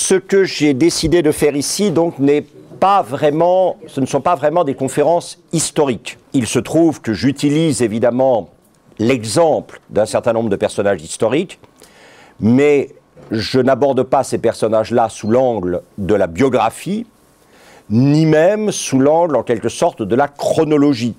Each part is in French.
Ce que j'ai décidé de faire ici, donc, ce ne sont pas vraiment des conférences historiques. Il se trouve que j'utilise évidemment l'exemple d'un certain nombre de personnages historiques, mais je n'aborde pas ces personnages-là sous l'angle de la biographie, ni même sous l'angle, en quelque sorte, de la chronologie.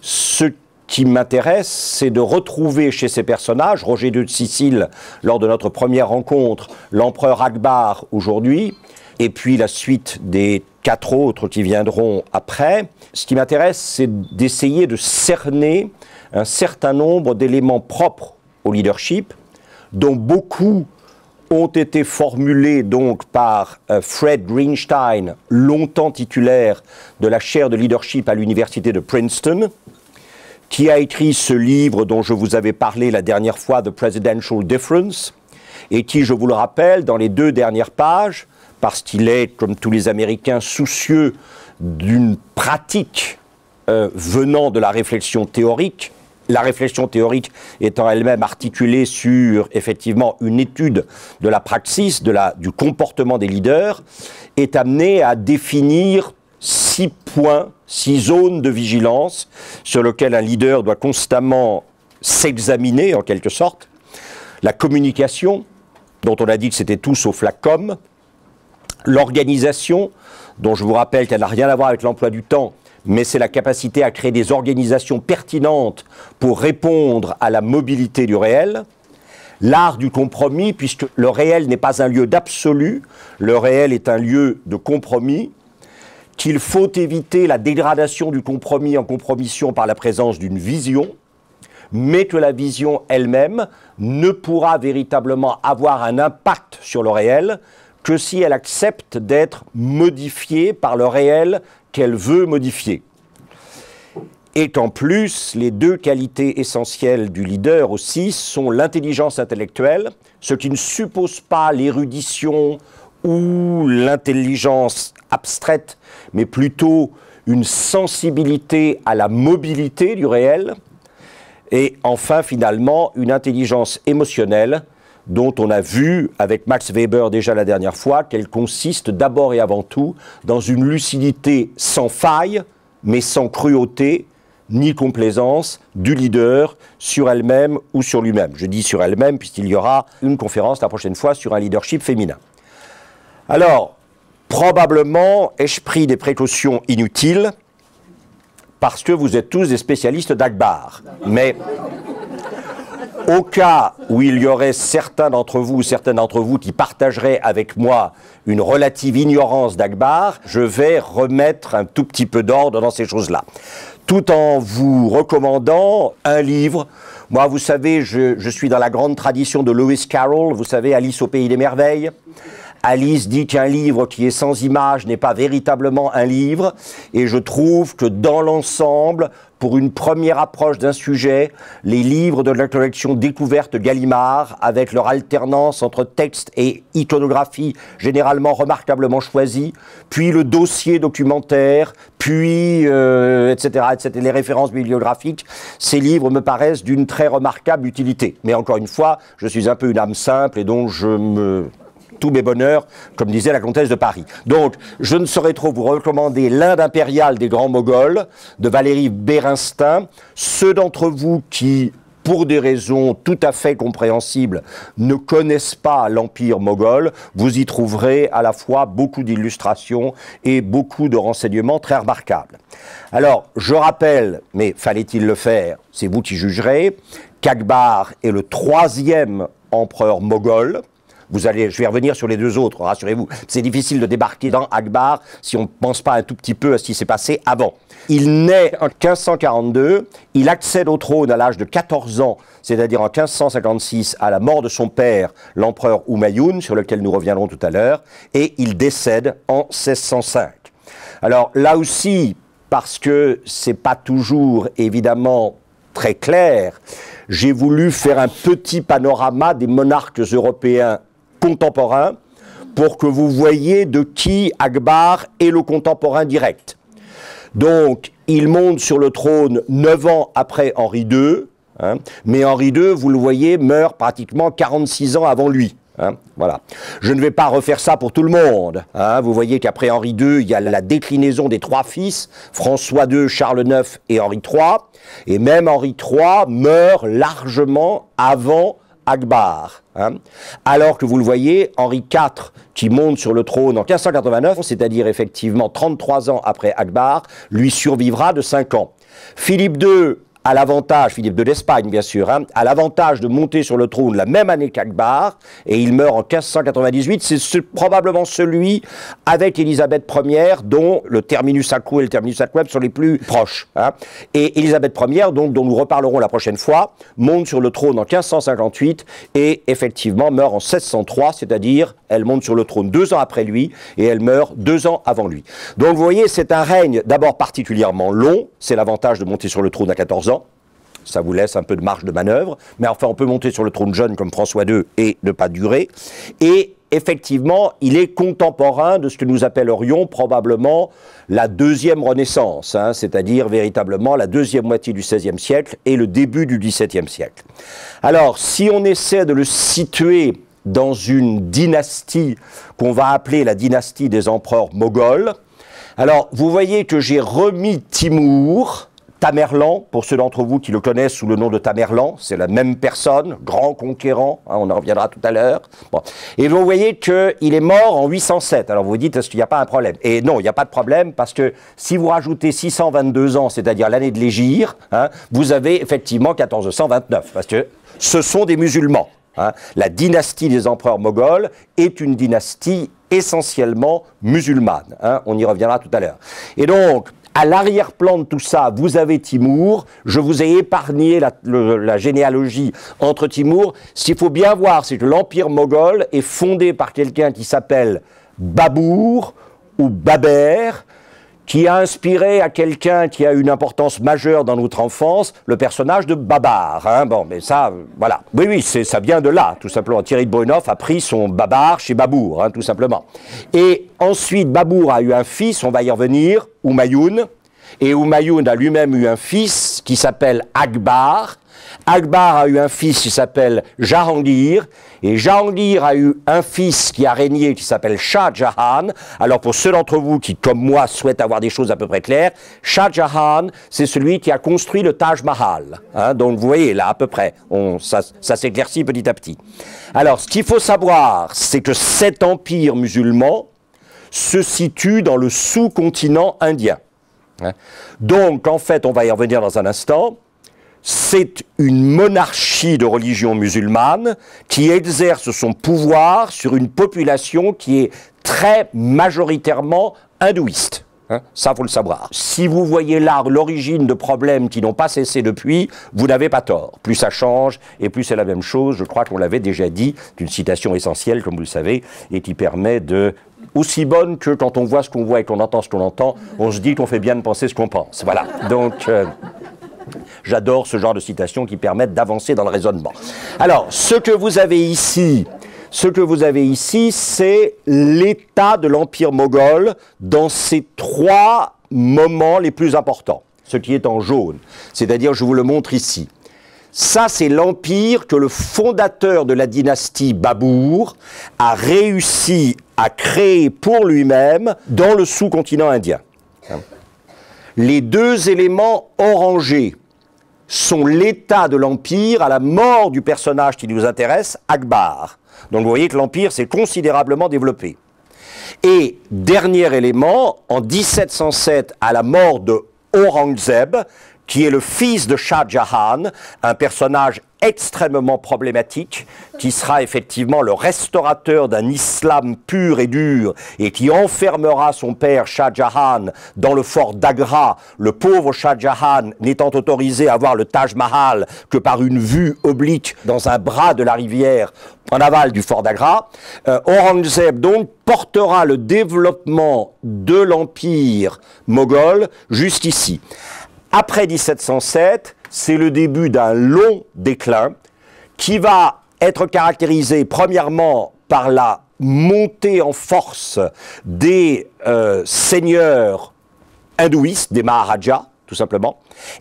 Ce qui m'intéresse, c'est de retrouver chez ces personnages, Roger II de Sicile, lors de notre première rencontre, l'empereur Akbar aujourd'hui, et puis la suite des 4 autres qui viendront après. Ce qui m'intéresse, c'est d'essayer de cerner un certain nombre d'éléments propres au leadership, dont beaucoup ont été formulés donc par Fred Greenstein, longtemps titulaire de la chaire de leadership à l'université de Princeton, qui a écrit ce livre dont je vous avais parlé la dernière fois, The Presidential Difference, et qui, je vous le rappelle, dans les 2 dernières pages, parce qu'il est, comme tous les Américains, soucieux d'une pratique venant de la réflexion théorique, la réflexion théorique étant elle-même articulée sur, effectivement, une étude de la praxis, du comportement des leaders, est amené à définir 6 points, 6 zones de vigilance sur lesquelles un leader doit constamment s'examiner, en quelque sorte. La communication, dont on a dit que c'était tout sauf la com. L'organisation, dont je vous rappelle qu'elle n'a rien à voir avec l'emploi du temps, mais c'est la capacité à créer des organisations pertinentes pour répondre à la mobilité du réel. L'art du compromis, puisque le réel n'est pas un lieu d'absolu, le réel est un lieu de compromis, qu'il faut éviter la dégradation du compromis en compromission par la présence d'une vision, mais que la vision elle-même ne pourra véritablement avoir un impact sur le réel que si elle accepte d'être modifiée par le réel qu'elle veut modifier. Et qu'en plus, les 2 qualités essentielles du leader aussi sont l'intelligence intellectuelle, ce qui ne suppose pas l'érudition ou l'intelligence abstraite, mais plutôt une sensibilité à la mobilité du réel, et enfin, finalement, une intelligence émotionnelle, dont on a vu avec Max Weber déjà la dernière fois qu'elle consiste d'abord et avant tout dans une lucidité sans faille, mais sans cruauté ni complaisance du leader sur elle-même ou sur lui-même. Je dis sur elle-même puisqu'il y aura une conférence la prochaine fois sur un leadership féminin. Alors, probablement ai-je pris des précautions inutiles parce que vous êtes tous des spécialistes d'Akbar. Mais au cas où il y aurait certains d'entre vous ou certaines d'entre vous qui partageraient avec moi une relative ignorance d'Akbar, je vais remettre un tout petit peu d'ordre dans ces choses-là. Tout en vous recommandant un livre. Moi, vous savez, je suis dans la grande tradition de Lewis Carroll, vous savez, Alice au pays des merveilles. Alice dit qu'un livre qui est sans image n'est pas véritablement un livre, et je trouve que dans l'ensemble, pour une première approche d'un sujet, les livres de la collection Découverte Gallimard, avec leur alternance entre texte et iconographie généralement remarquablement choisie, puis le dossier documentaire, puis etc., les références bibliographiques, ces livres me paraissent d'une très remarquable utilité. Mais encore une fois, je suis un peu une âme simple et donc tous mes bonheurs, comme disait la comtesse de Paris. Donc, je ne saurais trop vous recommander l'Inde impériale des grands Moghols, de Valérie Bérinshteyn. Ceux d'entre vous qui, pour des raisons tout à fait compréhensibles, ne connaissent pas l'Empire moghol, vous y trouverez à la fois beaucoup d'illustrations et beaucoup de renseignements très remarquables. Alors, je rappelle, mais fallait-il le faire, c'est vous qui jugerez, qu'Akbar est le 3e empereur moghol. Je vais revenir sur les 2 autres, rassurez-vous. C'est difficile de débarquer dans Akbar si on ne pense pas un tout petit peu à ce qui s'est passé avant. Il naît en 1542, il accède au trône à l'âge de 14 ans, c'est-à-dire en 1556, à la mort de son père, l'empereur Humayun, sur lequel nous reviendrons tout à l'heure, et il décède en 1605. Alors là aussi, parce que c'est pas toujours évidemment très clair, j'ai voulu faire un petit panorama des monarques européens contemporain pour que vous voyiez de qui Akbar est le contemporain direct. Donc, il monte sur le trône 9 ans après Henri II, mais Henri II, vous le voyez, meurt pratiquement 46 ans avant lui. Hein, voilà. Je ne vais pas refaire ça pour tout le monde. Hein. Vous voyez qu'après Henri II, il y a la déclinaison des trois fils, François II, Charles IX et Henri III. Et même Henri III meurt largement avant Akbar. Hein. Alors que vous le voyez, Henri IV, qui monte sur le trône en 1589, c'est-à-dire effectivement 33 ans après Akbar, lui survivra de 5 ans. Philippe II a l'avantage, Philippe II d'Espagne bien sûr, hein, a l'avantage de monter sur le trône la même année qu'Akbar, et il meurt en 1598, c'est probablement celui avec Élisabeth Ier, dont le terminus aquo et le terminus ad web sont les plus proches. Hein. Et Élisabeth Ier, donc, dont nous reparlerons la prochaine fois, monte sur le trône en 1558, et effectivement meurt en 1603, c'est-à-dire elle monte sur le trône 2 ans après lui, et elle meurt 2 ans avant lui. Donc vous voyez, c'est un règne d'abord particulièrement long, c'est l'avantage de monter sur le trône à 14 ans, ça vous laisse un peu de marge de manœuvre, mais enfin on peut monter sur le trône jeune comme François II et ne pas durer, et effectivement il est contemporain de ce que nous appellerions probablement la deuxième Renaissance, hein, c'est-à-dire véritablement la deuxième moitié du XVIe siècle et le début du XVIIe siècle. Alors si on essaie de le situer dans une dynastie qu'on va appeler la dynastie des empereurs moghols, alors vous voyez que j'ai remis Timour, Tamerlan, pour ceux d'entre vous qui le connaissent sous le nom de Tamerlan, c'est la même personne, grand conquérant, hein, on en reviendra tout à l'heure. Bon. Et vous voyez qu'il est mort en 807. Alors vous vous dites, est-ce qu'il n'y a pas un problème? Et non, il n'y a pas de problème, parce que si vous rajoutez 622 ans, c'est-à-dire l'année de l'Hégire, hein, vous avez effectivement 1429, parce que ce sont des musulmans. Hein. La dynastie des empereurs moghols est une dynastie essentiellement musulmane. Hein. On y reviendra tout à l'heure. Et donc, à l'arrière-plan de tout ça, vous avez Timour. Je vous ai épargné la généalogie entre Timour. Ce qu'il faut bien voir, c'est que l'empire moghol est fondé par quelqu'un qui s'appelle Babour ou Baber, qui a inspiré à quelqu'un qui a une importance majeure dans notre enfance, le personnage de Babar. Hein. Bon, mais ça, voilà. Oui, oui, ça vient de là, tout simplement. Thierry de Brunhoff a pris son Babar chez Babour, hein, tout simplement. Et ensuite, Babour a eu un fils, on va y revenir, Humayoun. Et Humayoun a lui-même eu un fils qui s'appelle Akbar. Akbar a eu un fils qui s'appelle Jahangir, et Jahangir a eu un fils qui a régné qui s'appelle Shah Jahan. Alors pour ceux d'entre vous qui, comme moi, souhaitent avoir des choses à peu près claires, Shah Jahan, c'est celui qui a construit le Taj Mahal. Hein, donc vous voyez, là, à peu près, ça s'éclaircit petit à petit. Alors, ce qu'il faut savoir, c'est que cet empire musulman se situe dans le sous-continent indien. Hein. Donc, en fait, on va y revenir dans un instant, c'est une monarchie de religion musulmane qui exerce son pouvoir sur une population qui est très majoritairement hindouiste. Hein, ça, faut le savoir. Si vous voyez là l'origine de problèmes qui n'ont pas cessé depuis, vous n'avez pas tort. Plus ça change, et plus c'est la même chose. Je crois qu'on l'avait déjà dit, d'une citation essentielle, comme vous le savez, et qui permet de... aussi bonne que quand on voit ce qu'on voit et qu'on entend ce qu'on entend, on se dit qu'on fait bien de penser ce qu'on pense. Voilà. Donc... j'adore ce genre de citations qui permettent d'avancer dans le raisonnement. Alors, ce que vous avez ici, c'est l'état de l'Empire moghol dans ses 3 moments les plus importants, ce qui est en jaune. C'est-à-dire, je vous le montre ici. Ça, c'est l'empire que le fondateur de la dynastie Babour a réussi à créer pour lui-même dans le sous-continent indien. Les 2 éléments orangés sont l'état de l'Empire à la mort du personnage qui nous intéresse, Akbar. Donc vous voyez que l'Empire s'est considérablement développé. Et dernier élément, en 1707, à la mort de Aurangzeb, qui est le fils de Shah Jahan, un personnage extrêmement problématique, qui sera effectivement le restaurateur d'un islam pur et dur, et qui enfermera son père Shah Jahan dans le fort d'Agra, le pauvre Shah Jahan n'étant autorisé à voir le Taj Mahal que par une vue oblique dans un bras de la rivière en aval du fort d'Agra. Aurangzeb donc portera le développement de l'empire moghol jusqu'ici. Après 1707, c'est le début d'un long déclin qui va être caractérisé premièrement par la montée en force des seigneurs hindouistes, des Maharajas, tout simplement,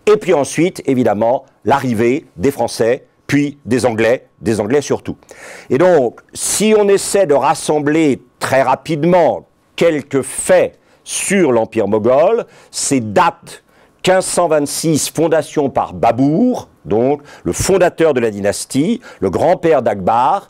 et puis ensuite, évidemment, l'arrivée des Français, puis des Anglais surtout. Et donc, si on essaie de rassembler très rapidement quelques faits sur l'Empire moghol, ces dates 1526, fondation par Babour, donc le fondateur de la dynastie, le grand-père d'Akbar,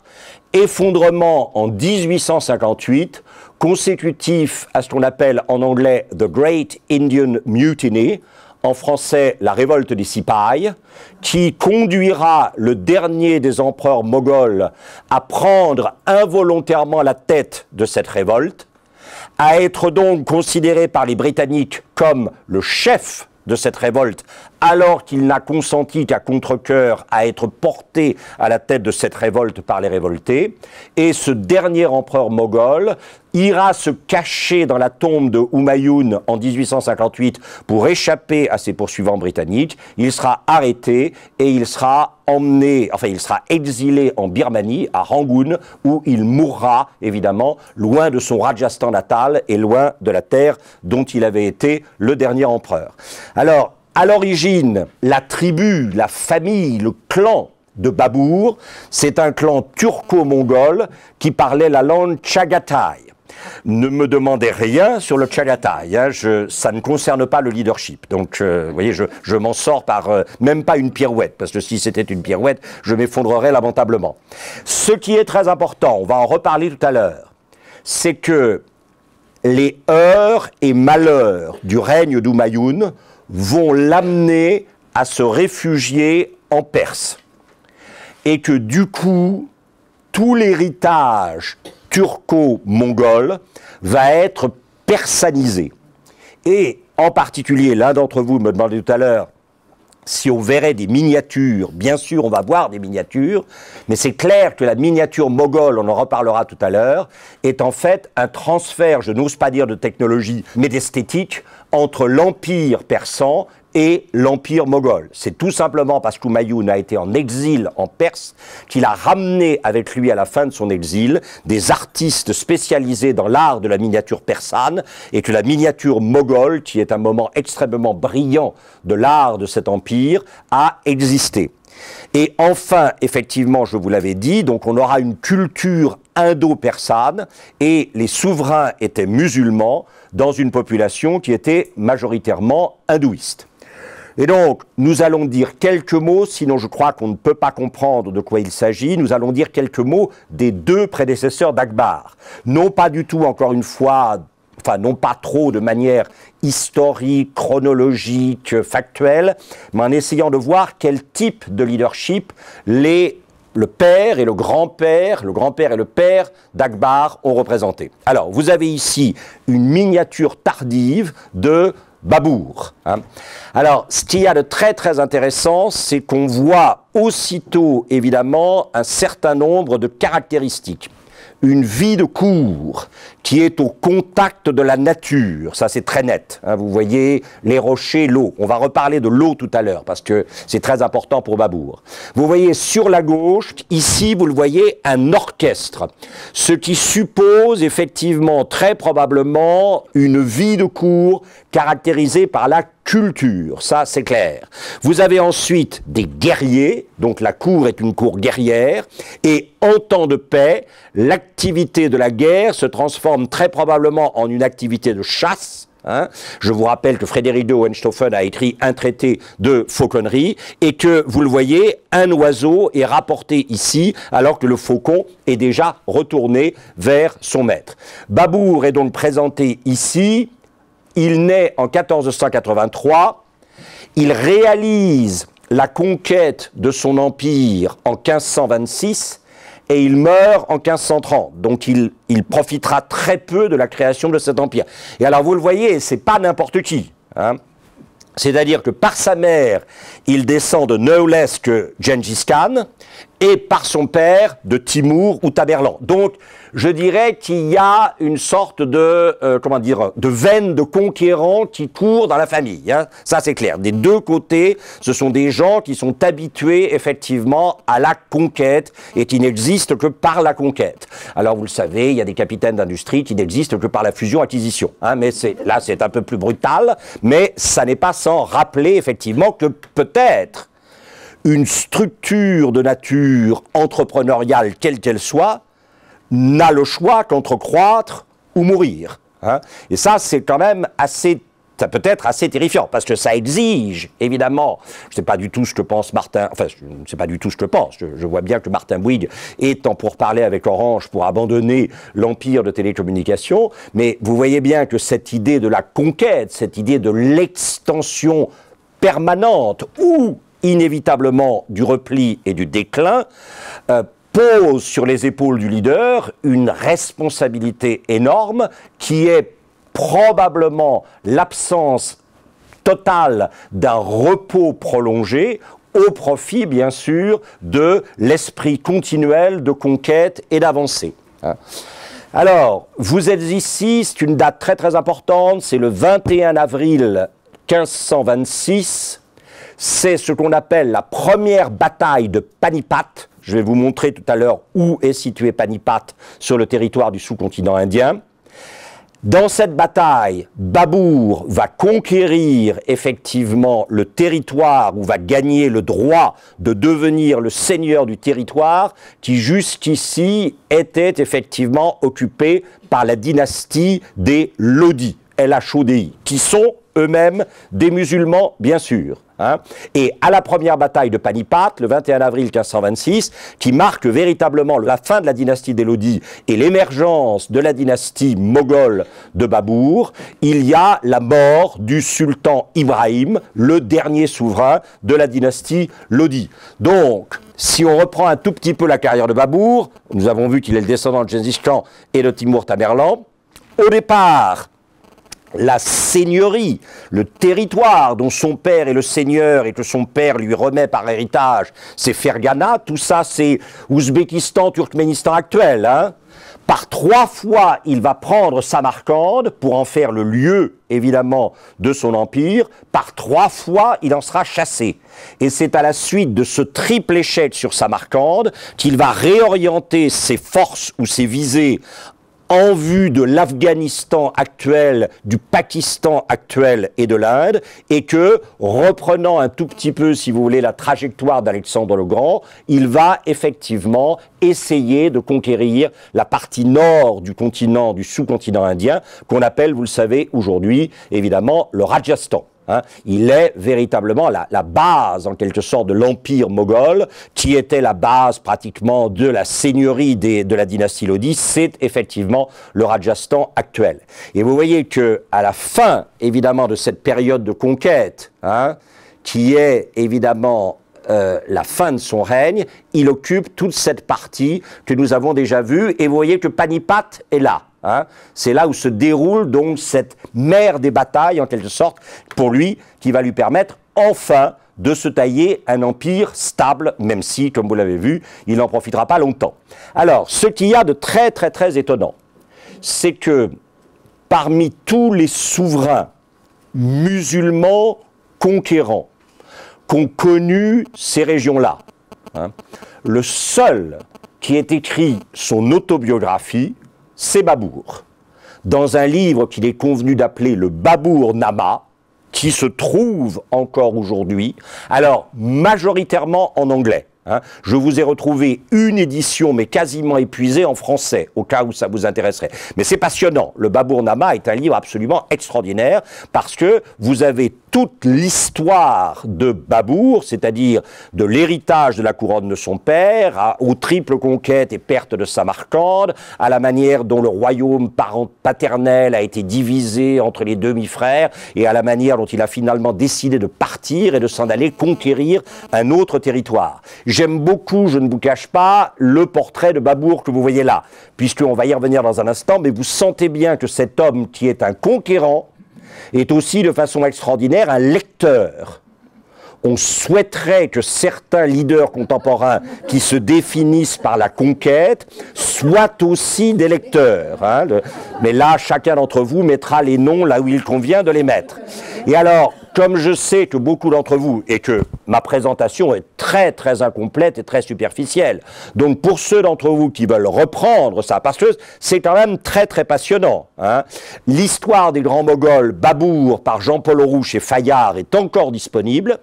effondrement en 1858, consécutif à ce qu'on appelle en anglais « The Great Indian Mutiny », en français la révolte des Sipahs, qui conduira le dernier des empereurs moghols à prendre involontairement la tête de cette révolte, à être donc considéré par les Britanniques comme le chef de cette révolte, alors qu'il n'a consenti qu'à contre-cœur à être porté à la tête de cette révolte par les révoltés. Et ce dernier empereur moghol ira se cacher dans la tombe de Humayun en 1858 pour échapper à ses poursuivants britanniques. Il sera arrêté et il sera emmené, enfin il sera exilé en Birmanie, à Rangoon, où il mourra évidemment loin de son Rajasthan natal et loin de la terre dont il avait été le dernier empereur. Alors, à l'origine, la tribu, la famille, le clan de Babour, c'est un clan turco-mongol qui parlait la langue Chagatai. Ne me demandez rien sur le Chagatai, hein, ça ne concerne pas le leadership. Donc, vous voyez, je m'en sors par même pas une pirouette, parce que si c'était une pirouette, je m'effondrerais lamentablement. Ce qui est très important, on va en reparler tout à l'heure, c'est que les heurts et malheurs du règne d'Humayun vont l'amener à se réfugier en Perse. Et que du coup, tout l'héritage turco-mongol va être persanisé. Et en particulier, l'un d'entre vous me demandait tout à l'heure si on verrait des miniatures. Bien sûr, on va voir des miniatures, mais c'est clair que la miniature moghole, on en reparlera tout à l'heure, est en fait un transfert, je n'ose pas dire de technologie, mais d'esthétique, entre l'empire persan et l'empire moghol. C'est tout simplement parce qu'Humayun a été en exil en Perse qu'il a ramené avec lui à la fin de son exil des artistes spécialisés dans l'art de la miniature persane et que la miniature moghole, qui est un moment extrêmement brillant de l'art de cet empire, a existé. Et enfin, effectivement, je vous l'avais dit, donc on aura une culture indo-persane et les souverains étaient musulmans dans une population qui était majoritairement hindouiste. Et donc, nous allons dire quelques mots, sinon je crois qu'on ne peut pas comprendre de quoi il s'agit, nous allons dire quelques mots des deux prédécesseurs d'Akbar. Non pas du tout, encore une fois, enfin non pas trop de manière historique, chronologique, factuelle, mais en essayant de voir quel type de leadership le père et le grand-père et le père d'Akbar ont représenté. Alors, vous avez ici une miniature tardive de Babour. Hein. Alors, ce qu'il y a de très très intéressant, c'est qu'on voit aussitôt, évidemment, un certain nombre de caractéristiques. Une vie de cour qui est au contact de la nature, ça c'est très net, hein, vous voyez les rochers, l'eau, on va reparler de l'eau tout à l'heure parce que c'est très important pour Babour. Vous voyez sur la gauche, ici vous le voyez, un orchestre, ce qui suppose effectivement très probablement une vie de cour caractérisée par la culture, ça c'est clair. Vous avez ensuite des guerriers, donc la cour est une cour guerrière, et en temps de paix, l'activité de la guerre se transforme très probablement en une activité de chasse. Hein. Je vous rappelle que Frédéric de Hohenstaufen a écrit un traité de fauconnerie et que, vous le voyez, un oiseau est rapporté ici alors que le faucon est déjà retourné vers son maître. Babour est donc présenté ici. Il naît en 1483, il réalise la conquête de son empire en 1526 et il meurt en 1530. Donc il profitera très peu de la création de cet empire. Et alors vous le voyez, c'est pas n'importe qui. Hein. C'est-à-dire que par sa mère, il descend de no less que Gengis Khan et par son père de Timur ou Tamerlan. Donc, je dirais qu'il y a une sorte de, de veine de conquérant qui court dans la famille. Hein. Ça, c'est clair. Des deux côtés, ce sont des gens qui sont habitués, effectivement, à la conquête et qui n'existent que par la conquête. Alors, vous le savez, il y a des capitaines d'industrie qui n'existent que par la fusion-acquisition. Hein, mais là, c'est un peu plus brutal, mais ça n'est pas sans rappeler, effectivement, que peut-être une structure de nature entrepreneuriale, quelle qu'elle soit, n'a le choix qu'entre croître ou mourir. Hein. Et ça, c'est quand même assez... Ça peut être assez terrifiant, parce que ça exige, évidemment, je ne sais pas du tout ce que pense Martin, enfin, je ne sais pas du tout ce que je pense, je vois bien que Martin Bouygues est en pourparlers avec Orange pour abandonner l'empire de télécommunications, mais vous voyez bien que cette idée de la conquête, cette idée de l'extension permanente ou inévitablement du repli et du déclin, pose sur les épaules du leader une responsabilité énorme qui est probablement l'absence totale d'un repos prolongé au profit, bien sûr, de l'esprit continuel de conquête et d'avancée. Alors, vous êtes ici, c'est une date très très importante, c'est le 21 avril 1526, c'est ce qu'on appelle la première bataille de Panipat. Je vais vous montrer tout à l'heure où est situé Panipat sur le territoire du sous-continent indien. Dans cette bataille, Babour va conquérir effectivement le territoire ou va gagner le droit de devenir le seigneur du territoire qui jusqu'ici était effectivement occupé par la dynastie des Lodi, LHODI, qui sont eux-mêmes des musulmans, bien sûr. Hein. Et à la première bataille de Panipat, le 21 avril 1526, qui marque véritablement la fin de la dynastie des Lodi et l'émergence de la dynastie moghole de Babour, il y a la mort du sultan Ibrahim, le dernier souverain de la dynastie Lodi. Donc, si on reprend un tout petit peu la carrière de Babour, nous avons vu qu'il est le descendant de Gengis Khan et de Timur Tamerlan. Au départ, la seigneurie, le territoire dont son père est le seigneur et que son père lui remet par héritage, c'est Fergana, tout ça c'est Ouzbékistan, Turkménistan actuel. Hein. Par 3 fois, il va prendre Samarcande pour en faire le lieu, évidemment, de son empire. Par 3 fois, il en sera chassé. Et c'est à la suite de ce triple échec sur Samarcande qu'il va réorienter ses forces ou ses visées en vue de l'Afghanistan actuel, du Pakistan actuel et de l'Inde, et que, reprenant un tout petit peu, si vous voulez, la trajectoire d'Alexandre le Grand, il va effectivement essayer de conquérir la partie nord du continent, du sous-continent indien, qu'on appelle, vous le savez, aujourd'hui, évidemment, le Rajasthan. Hein, il est véritablement la base, en quelque sorte, de l'empire moghol, qui était la base pratiquement de la seigneurie de la dynastie Lodi. C'est effectivement le Rajasthan actuel. Et vous voyez que à la fin, évidemment, de cette période de conquête, hein, qui est évidemment la fin de son règne, il occupe toute cette partie que nous avons déjà vue. Et vous voyez que Panipat est là. Hein, c'est là où se déroule donc cette mer des batailles, en quelque sorte, pour lui, qui va lui permettre enfin de se tailler un empire stable, même si, comme vous l'avez vu, il n'en profitera pas longtemps. Alors, ce qu'il y a de très très très étonnant, c'est que parmi tous les souverains musulmans conquérants qu'ont connu ces régions-là, hein, le seul qui ait écrit son autobiographie, c'est Babour, dans un livre qu'il est convenu d'appeler le Babour-Nama, qui se trouve encore aujourd'hui, alors majoritairement en anglais. Hein. Je vous ai retrouvé une édition, mais quasiment épuisée, en français, au cas où ça vous intéresserait. Mais c'est passionnant. Le Babour-Nama est un livre absolument extraordinaire, parce que vous avez toute l'histoire de Babour, c'est-à-dire de l'héritage de la couronne de son père, aux triples conquêtes et pertes de Samarcande, à la manière dont le royaume paternel a été divisé entre les demi-frères, et à la manière dont il a finalement décidé de partir et de s'en aller conquérir un autre territoire. J'aime beaucoup, je ne vous cache pas, le portrait de Babour que vous voyez là, puisqu'on va y revenir dans un instant, mais vous sentez bien que cet homme qui est un conquérant est aussi de façon extraordinaire un lecteur. On souhaiterait que certains leaders contemporains qui se définissent par la conquête soient aussi des lecteurs. Hein, mais là, chacun d'entre vous mettra les noms là où il convient de les mettre. Et alors, comme je sais que beaucoup d'entre vous, et que ma présentation est très très incomplète et très superficielle, donc pour ceux d'entre vous qui veulent reprendre ça, parce que c'est quand même très très passionnant, hein, l'histoire des grands Moghols, Babur, par Jean-Paul Auroux chez Fayard, est encore disponible,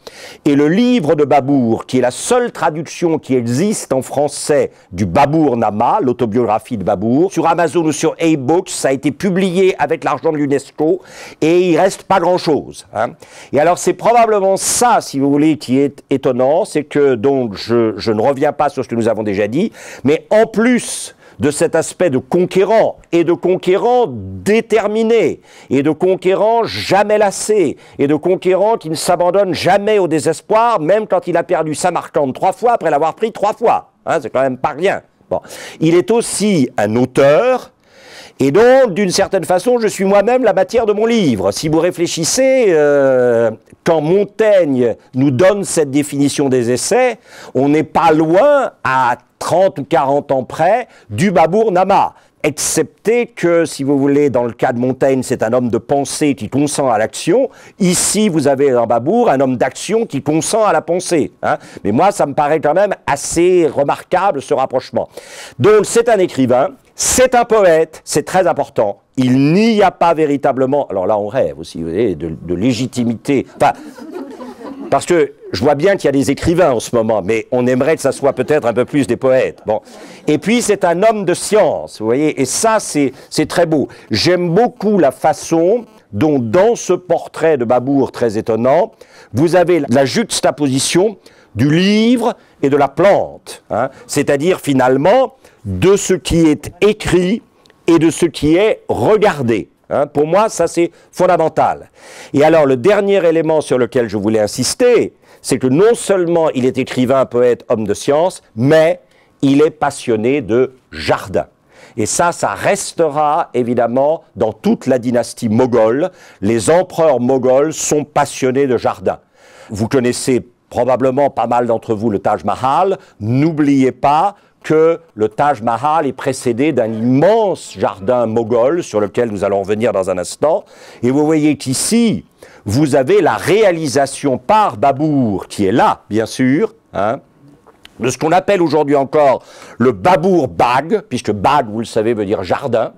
et le livre de Babur, qui est la seule traduction qui existe en français du Babur-Nama, l'autobiographie de Babur, sur Amazon ou sur A-Books, ça a été publié avec l'argent de l'UNESCO, et il reste pas grand-chose, hein. Et alors c'est probablement ça, si vous voulez, qui est étonnant, c'est que, donc, je ne reviens pas sur ce que nous avons déjà dit, mais en plus de cet aspect de conquérant, et de conquérant déterminé, et de conquérant jamais lassé, et de conquérant qui ne s'abandonne jamais au désespoir, même quand il a perdu Samarcande 3 fois après l'avoir pris 3 fois, hein, c'est quand même pas rien. Bon. Il est aussi un auteur. Et donc, d'une certaine façon, je suis moi-même la matière de mon livre. Si vous réfléchissez, quand Montaigne nous donne cette définition des essais, on n'est pas loin, à 30 ou 40 ans près, du Babur-Nama. Excepté que, si vous voulez, dans le cas de Montaigne, c'est un homme de pensée qui consent à l'action. Ici, vous avez dans Babur un homme d'action qui consent à la pensée, hein. Mais moi, ça me paraît quand même assez remarquable, ce rapprochement. Donc, c'est un écrivain, c'est un poète, c'est très important. Il n'y a pas véritablement... Alors là, on rêve aussi, vous voyez, de légitimité. Enfin, parce que je vois bien qu'il y a des écrivains en ce moment, mais on aimerait que ça soit peut-être un peu plus des poètes. Bon. Et puis, c'est un homme de science, vous voyez, et ça, c'est très beau. J'aime beaucoup la façon dont, dans ce portrait de Babur très étonnant, vous avez la juxtaposition du livre et de la plante, hein, c'est-à-dire, finalement, de ce qui est écrit et de ce qui est regardé. Hein, pour moi, ça c'est fondamental. Et alors, le dernier élément sur lequel je voulais insister, c'est que non seulement il est écrivain, poète, homme de science, mais il est passionné de jardin. Et ça restera évidemment dans toute la dynastie moghole. Les empereurs moghols sont passionnés de jardin. Vous connaissez probablement pas mal d'entre vous le Taj Mahal. N'oubliez pas que le Taj Mahal est précédé d'un immense jardin moghol sur lequel nous allons revenir dans un instant. Et vous voyez qu'ici, vous avez la réalisation par Babur, qui est là, bien sûr, hein, de ce qu'on appelle aujourd'hui encore le Babur Bagh, puisque Bagh, vous le savez, veut dire jardin.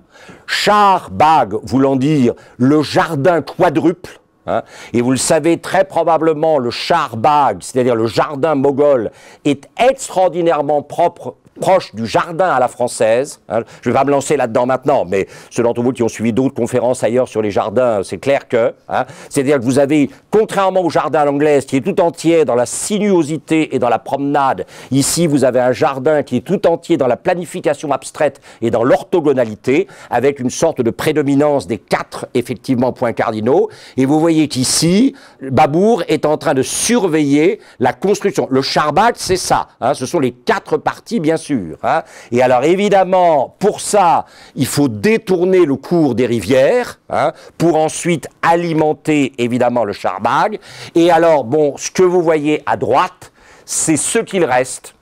Char Bagh voulant dire le jardin quadruple. Hein, et vous le savez très probablement, le Char Bagh, c'est-à-dire le jardin moghol, est extraordinairement proche du jardin à la française. Hein. Je ne vais pas me lancer là-dedans maintenant, mais ceux d'entre vous qui ont suivi d'autres conférences ailleurs sur les jardins, c'est clair que... Hein, c'est-à-dire que vous avez, contrairement au jardin à l'anglaise, qui est tout entier dans la sinuosité et dans la promenade, ici vous avez un jardin qui est tout entier dans la planification abstraite et dans l'orthogonalité, avec une sorte de prédominance des 4, effectivement, points cardinaux. Et vous voyez qu'ici, Babur est en train de surveiller la construction. Le Char Bagh, c'est ça. Hein, ce sont les 4 parties, bien sûr. Hein. Et alors évidemment, pour ça, il faut détourner le cours des rivières, hein, pour ensuite alimenter évidemment le Char Bagh. Et alors, bon, ce que vous voyez à droite, c'est ce qu'il reste,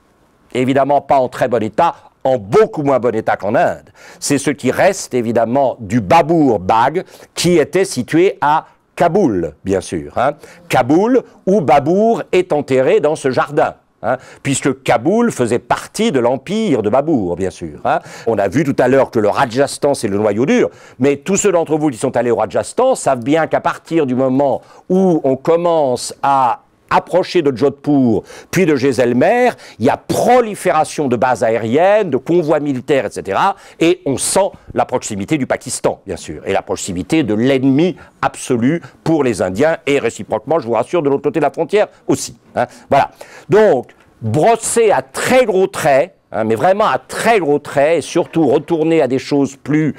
évidemment pas en très bon état, en beaucoup moins bon état qu'en Inde. C'est ce qui reste évidemment du Babur Bagh, qui était situé à Kaboul, bien sûr. Hein. Kaboul, où Babur est enterré dans ce jardin. Hein, puisque Kaboul faisait partie de l'empire de Babur, bien sûr. Hein. On a vu tout à l'heure que le Rajasthan, c'est le noyau dur, mais tous ceux d'entre vous qui sont allés au Rajasthan savent bien qu'à partir du moment où on commence à approcher de Jodhpur, puis de Jaisalmer, il y a prolifération de bases aériennes, de convois militaires, etc. Et on sent la proximité du Pakistan, bien sûr, et la proximité de l'ennemi absolu pour les Indiens, et réciproquement, je vous rassure, de l'autre côté de la frontière aussi. Hein. Voilà. Donc, brosser à très gros traits, hein, mais vraiment à très gros traits, et surtout retourner à des choses plus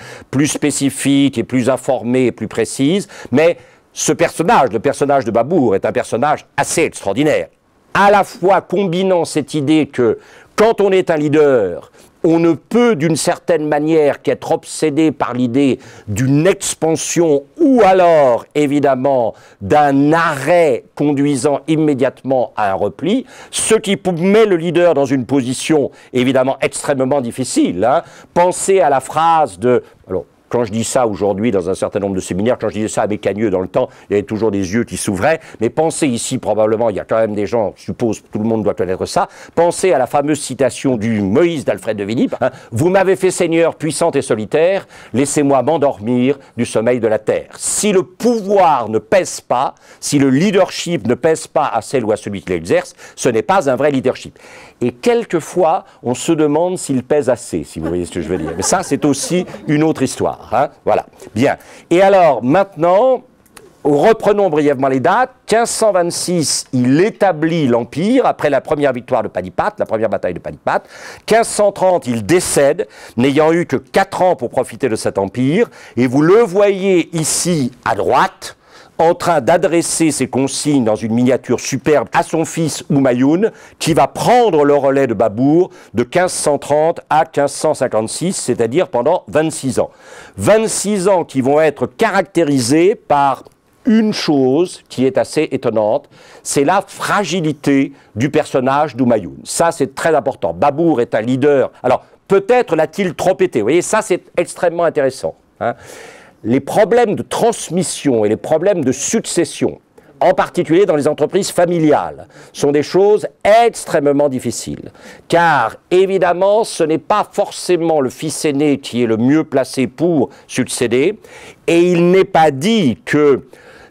spécifiques et plus informées et plus précises, mais ce personnage, le personnage de Babur, est un personnage assez extraordinaire. À la fois combinant cette idée que quand on est un leader, on ne peut d'une certaine manière qu'être obsédé par l'idée d'une expansion ou alors, évidemment, d'un arrêt conduisant immédiatement à un repli, ce qui met le leader dans une position évidemment extrêmement difficile. Hein. Pensez à la phrase de... Alors, quand je dis ça aujourd'hui dans un certain nombre de séminaires, quand je disais ça à Bécagneux dans le temps, il y avait toujours des yeux qui s'ouvraient, mais pensez ici, probablement, il y a quand même des gens, je suppose, tout le monde doit connaître ça, pensez à la fameuse citation du Moïse d'Alfred de Villiers, hein, « Vous m'avez fait Seigneur puissant et solitaire, laissez-moi m'endormir du sommeil de la terre. » Si le pouvoir ne pèse pas, si le leadership ne pèse pas à celle ou à celui qui l'exerce, ce n'est pas un vrai leadership. Et quelquefois, on se demande s'il pèse assez, si vous voyez ce que je veux dire. Mais ça, c'est aussi une autre histoire. Hein. Voilà. Bien. Et alors, maintenant, reprenons brièvement les dates. 1526, il établit l'Empire, après la première victoire de Panipat, la première bataille de Panipat. 1530, il décède, n'ayant eu que 4 ans pour profiter de cet empire. Et vous le voyez ici, à droite, en train d'adresser ses consignes dans une miniature superbe à son fils Humayun, qui va prendre le relais de Babour de 1530 à 1556, c'est-à-dire pendant 26 ans. 26 ans qui vont être caractérisés par une chose qui est assez étonnante, c'est la fragilité du personnage d'Humayun. Ça, c'est très important. Babour est un leader. Alors, peut-être l'a-t-il trop été. Vous voyez, ça, c'est extrêmement intéressant. Hein. Les problèmes de transmission et les problèmes de succession, en particulier dans les entreprises familiales, sont des choses extrêmement difficiles. Car, évidemment, ce n'est pas forcément le fils aîné qui est le mieux placé pour succéder, et il n'est pas dit que,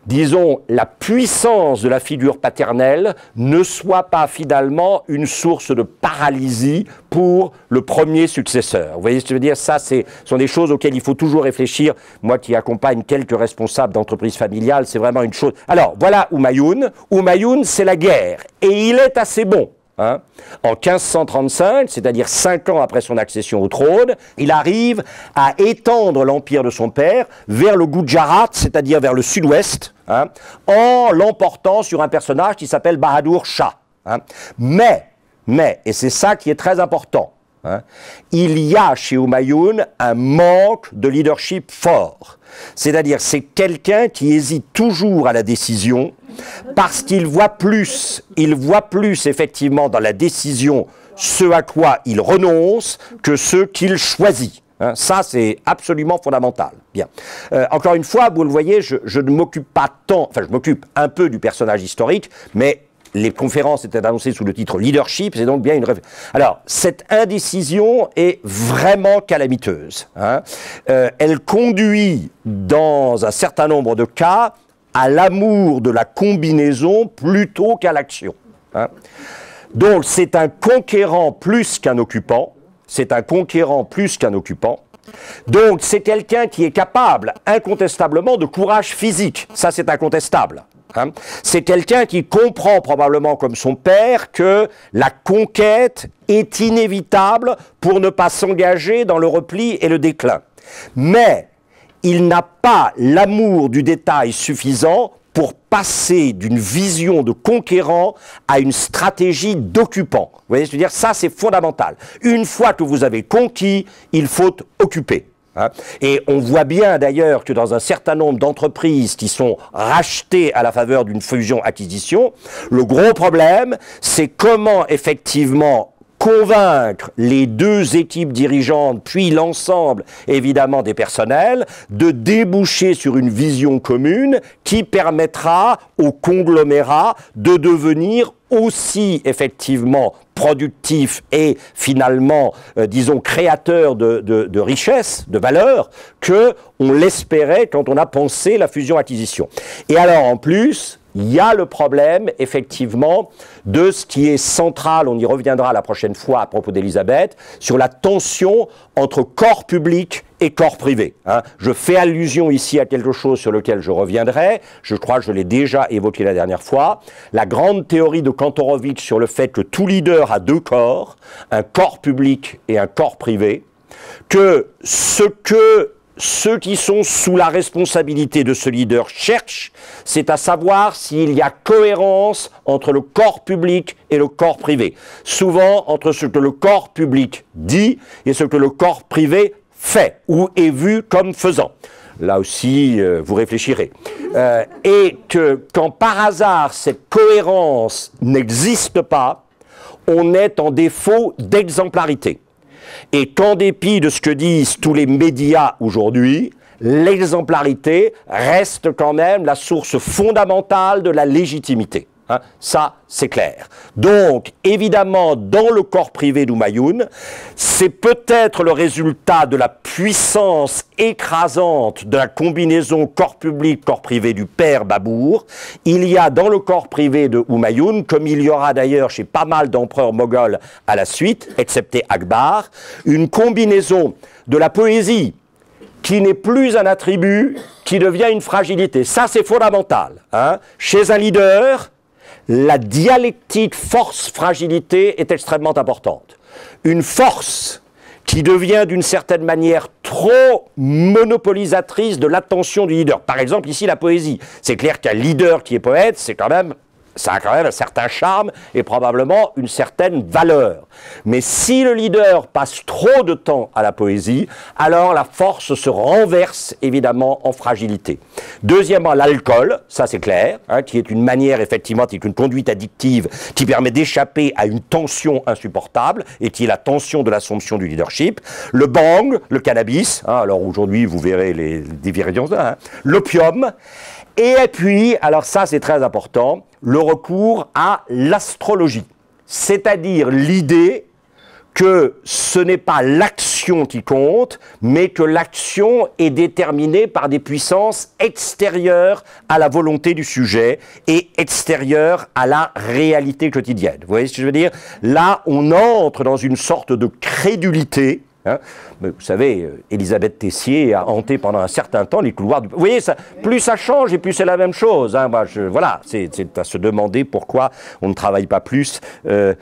disons, la puissance de la figure paternelle ne soit pas finalement une source de paralysie pour le premier successeur. Vous voyez ce que je veux dire? Ça, ce sont des choses auxquelles il faut toujours réfléchir. Moi qui accompagne quelques responsables d'entreprises familiales, c'est vraiment une chose. Alors, voilà Humayun. Humayun, c'est la guerre. Et il est assez bon. Hein. En 1535, c'est-à-dire 5 ans après son accession au trône, il arrive à étendre l'empire de son père vers le Gujarat, c'est-à-dire vers le sud-ouest, hein, en l'emportant sur un personnage qui s'appelle Bahadur Shah. Hein. Mais, et c'est ça qui est très important, hein, il y a chez Humayun un manque de leadership fort. C'est-à-dire, c'est quelqu'un qui hésite toujours à la décision parce qu'il voit plus effectivement dans la décision ce à quoi il renonce que ce qu'il choisit. Hein, ça, c'est absolument fondamental. Bien. Encore une fois, vous le voyez, je ne m'occupe pas tant, enfin, je m'occupe un peu du personnage historique, mais les conférences étaient annoncées sous le titre Leadership, c'est donc bien une référence. Alors, cette indécision est vraiment calamiteuse. Hein. Elle conduit, dans un certain nombre de cas, à l'amour de la combinaison plutôt qu'à l'action. Hein. Donc, c'est un conquérant plus qu'un occupant. C'est un conquérant plus qu'un occupant. Donc, c'est quelqu'un qui est capable, incontestablement, de courage physique. Ça, c'est incontestable. Hein. C'est quelqu'un qui comprend probablement comme son père que la conquête est inévitable pour ne pas s'engager dans le repli et le déclin. Mais il n'a pas l'amour du détail suffisant pour passer d'une vision de conquérant à une stratégie d'occupant. Vous voyez ce que je veux dire? Ça, c'est fondamental. Une fois que vous avez conquis, il faut occuper. Hein. Et on voit bien d'ailleurs que dans un certain nombre d'entreprises qui sont rachetées à la faveur d'une fusion-acquisition, le gros problème, c'est comment effectivement convaincre les deux équipes dirigeantes, puis l'ensemble, évidemment, des personnels, de déboucher sur une vision commune qui permettra au conglomérat de devenir aussi effectivement productif et finalement, disons, créateur de richesse, de valeur, que on l'espérait quand on a pensé la fusion-acquisition. Et alors, en plus, il y a le problème, effectivement, de ce qui est central, on y reviendra la prochaine fois à propos d'Elisabeth, sur la tension entre corps public et corps privé. Hein. Je fais allusion ici à quelque chose sur lequel je reviendrai, je crois que je l'ai déjà évoqué la dernière fois, la grande théorie de Kantorowicz sur le fait que tout leader a 2 corps, un corps public et un corps privé, que ceux qui sont sous la responsabilité de ce leader cherchent, c'est à savoir s'il y a cohérence entre le corps public et le corps privé. Souvent, entre ce que le corps public dit et ce que le corps privé fait ou est vu comme faisant. Là aussi, vous réfléchirez. Et que quand par hasard cette cohérence n'existe pas, on est en défaut d'exemplarité. et qu'en dépit de ce que disent tous les médias aujourd'hui, l'exemplarité reste quand même la source fondamentale de la légitimité. Hein, ça, c'est clair. Donc, évidemment, dans le corps privé d'Humayoun, c'est peut-être le résultat de la puissance écrasante de la combinaison corps public, corps privé du père Babour. Il y a dans le corps privé de Humayoun, comme il y aura d'ailleurs chez pas mal d'empereurs moghols à la suite, excepté Akbar, une combinaison de la poésie, qui n'est plus un attribut, qui devient une fragilité. Ça, c'est fondamental. Hein. Chez un leader, la dialectique force-fragilité est extrêmement importante. Une force qui devient d'une certaine manière trop monopolisatrice de l'attention du leader. Par exemple, ici, la poésie. C'est clair qu'un leader qui est poète, ça a quand même un certain charme et probablement une certaine valeur. Mais si le leader passe trop de temps à la poésie, alors la force se renverse évidemment en fragilité. Deuxièmement, l'alcool, ça c'est clair, hein, qui est une manière effectivement, qui est une conduite addictive qui permet d'échapper à une tension insupportable et qui est la tension de l'assomption du leadership. Le bang, le cannabis, hein, alors aujourd'hui vous verrez les divergences, hein, l'opium. Et puis, alors ça c'est très important, le recours à l'astrologie. C'est-à-dire l'idée que ce n'est pas l'action qui compte, mais que l'action est déterminée par des puissances extérieures à la volonté du sujet et extérieures à la réalité quotidienne. Vous voyez ce que je veux dire? Là, on entre dans une sorte de crédulité. Hein. Vous savez, Elisabeth Tessier a hanté pendant un certain temps les couloirs du... Vous voyez, ça, plus ça change et plus c'est la même chose. Hein. Moi, voilà, c'est à se demander pourquoi on ne travaille pas plus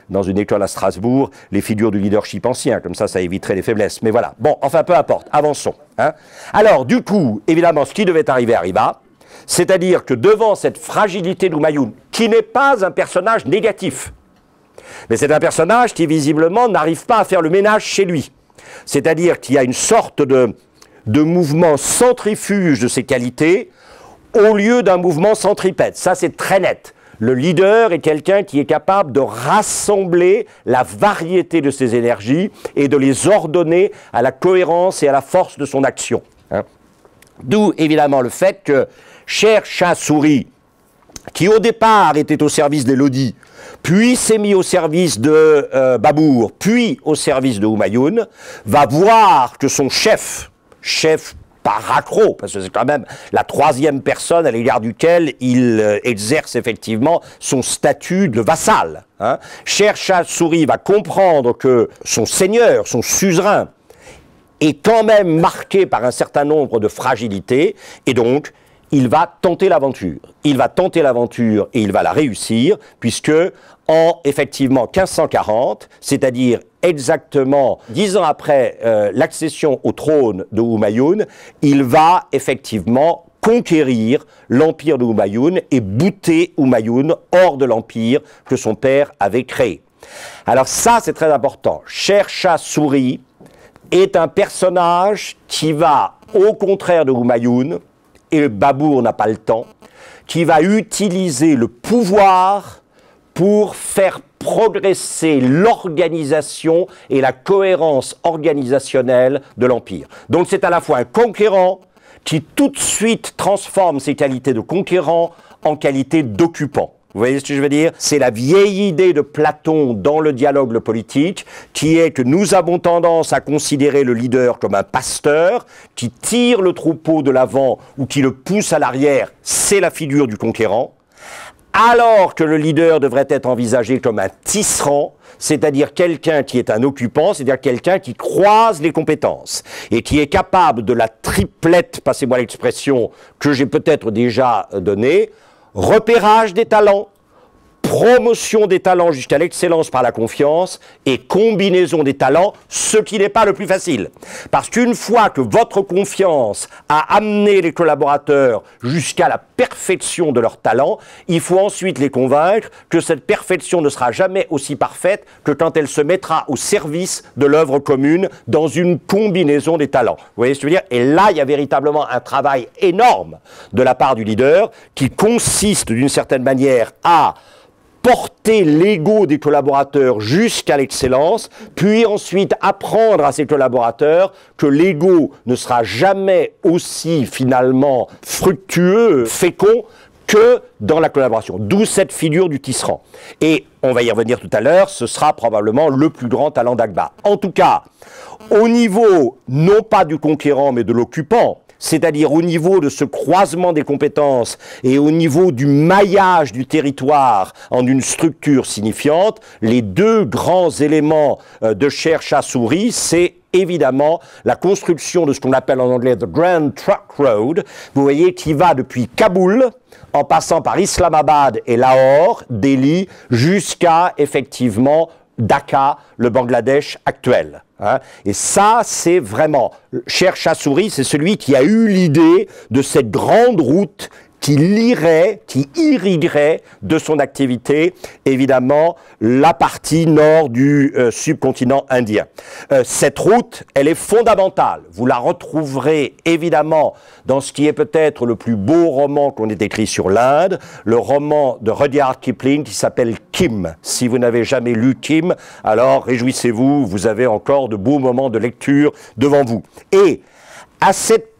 dans une école à Strasbourg les figures du leadership ancien. Comme ça éviterait les faiblesses. Mais voilà, bon, enfin, peu importe, avançons. Hein. Alors, du coup, évidemment, ce qui devait arriver arriva. C'est-à-dire que devant cette fragilité d'Humayoun, qui n'est pas un personnage négatif, mais c'est un personnage qui, visiblement, n'arrive pas à faire le ménage chez lui. C'est-à-dire qu'il y a une sorte de mouvement centrifuge de ses qualités au lieu d'un mouvement centripète. Ça, c'est très net. Le leader est quelqu'un qui est capable de rassembler la variété de ses énergies et de les ordonner à la cohérence et à la force de son action. Hein. D'où, évidemment, le fait que Sher Shah Suri, qui au départ était au service des Lodis, puis s'est mis au service de Babour, puis au service de Humayoun, va voir que son chef par accro, parce que c'est quand même la troisième personne à l'égard duquel il exerce effectivement son statut de vassal. Hein. Sher Shah Suri va comprendre que son seigneur, son suzerain, est quand même marqué par un certain nombre de fragilités, et donc il va tenter l'aventure. Il va tenter l'aventure et il va la réussir, puisque en, effectivement, 1540, c'est-à-dire exactement 10 ans après l'accession au trône de Humayoun, il va effectivement conquérir l'empire de Humayoun et bouter Humayoun hors de l'empire que son père avait créé. Alors ça, c'est très important. Sher Shah Suri est un personnage qui va, au contraire de Humayoun, et Babour n'a pas le temps, qui va utiliser le pouvoir pour faire progresser l'organisation et la cohérence organisationnelle de l'Empire. Donc c'est à la fois un conquérant qui tout de suite transforme ses qualités de conquérant en qualités d'occupant. Vous voyez ce que je veux dire? C'est la vieille idée de Platon dans le dialogue politique, qui est que nous avons tendance à considérer le leader comme un pasteur qui tire le troupeau de l'avant ou qui le pousse à l'arrière, c'est la figure du conquérant, alors que le leader devrait être envisagé comme un tisserand, c'est-à-dire quelqu'un qui est un occupant, c'est-à-dire quelqu'un qui croise les compétences et qui est capable de la triplette, passez-moi l'expression, que j'ai peut-être déjà donnée, repérage des talents, promotion des talents jusqu'à l'excellence par la confiance et combinaison des talents, ce qui n'est pas le plus facile. Parce qu'une fois que votre confiance a amené les collaborateurs jusqu'à la perfection de leurs talents, il faut ensuite les convaincre que cette perfection ne sera jamais aussi parfaite que quand elle se mettra au service de l'œuvre commune dans une combinaison des talents. Vous voyez ce que je veux dire? Et là, il y a véritablement un travail énorme de la part du leader qui consiste d'une certaine manière à porter l'ego des collaborateurs jusqu'à l'excellence, puis ensuite apprendre à ces collaborateurs que l'ego ne sera jamais aussi finalement fructueux, fécond, que dans la collaboration. D'où cette figure du tisserand. Et on va y revenir tout à l'heure, ce sera probablement le plus grand talent d'Akbar. En tout cas, au niveau non pas du conquérant mais de l'occupant, c'est-à-dire au niveau de ce croisement des compétences et au niveau du maillage du territoire en une structure signifiante, les deux grands éléments de Sher Shah Suri, c'est évidemment la construction de ce qu'on appelle en anglais « the Grand Trunk Road », vous voyez, qui va depuis Kaboul, en passant par Islamabad et Lahore, Delhi, jusqu'à, effectivement, Dhaka, le Bangladesh actuel. Hein. Et ça, c'est vraiment... Sher Shah Suri, c'est celui qui a eu l'idée de cette grande route qui lirait, qui irriguerait de son activité, évidemment, la partie nord du subcontinent indien. Cette route, elle est fondamentale. Vous la retrouverez, évidemment, dans ce qui est peut-être le plus beau roman qu'on ait écrit sur l'Inde, le roman de Rudyard Kipling qui s'appelle Kim. Si vous n'avez jamais lu Kim, alors réjouissez-vous, vous avez encore de beaux moments de lecture devant vous. Et à cette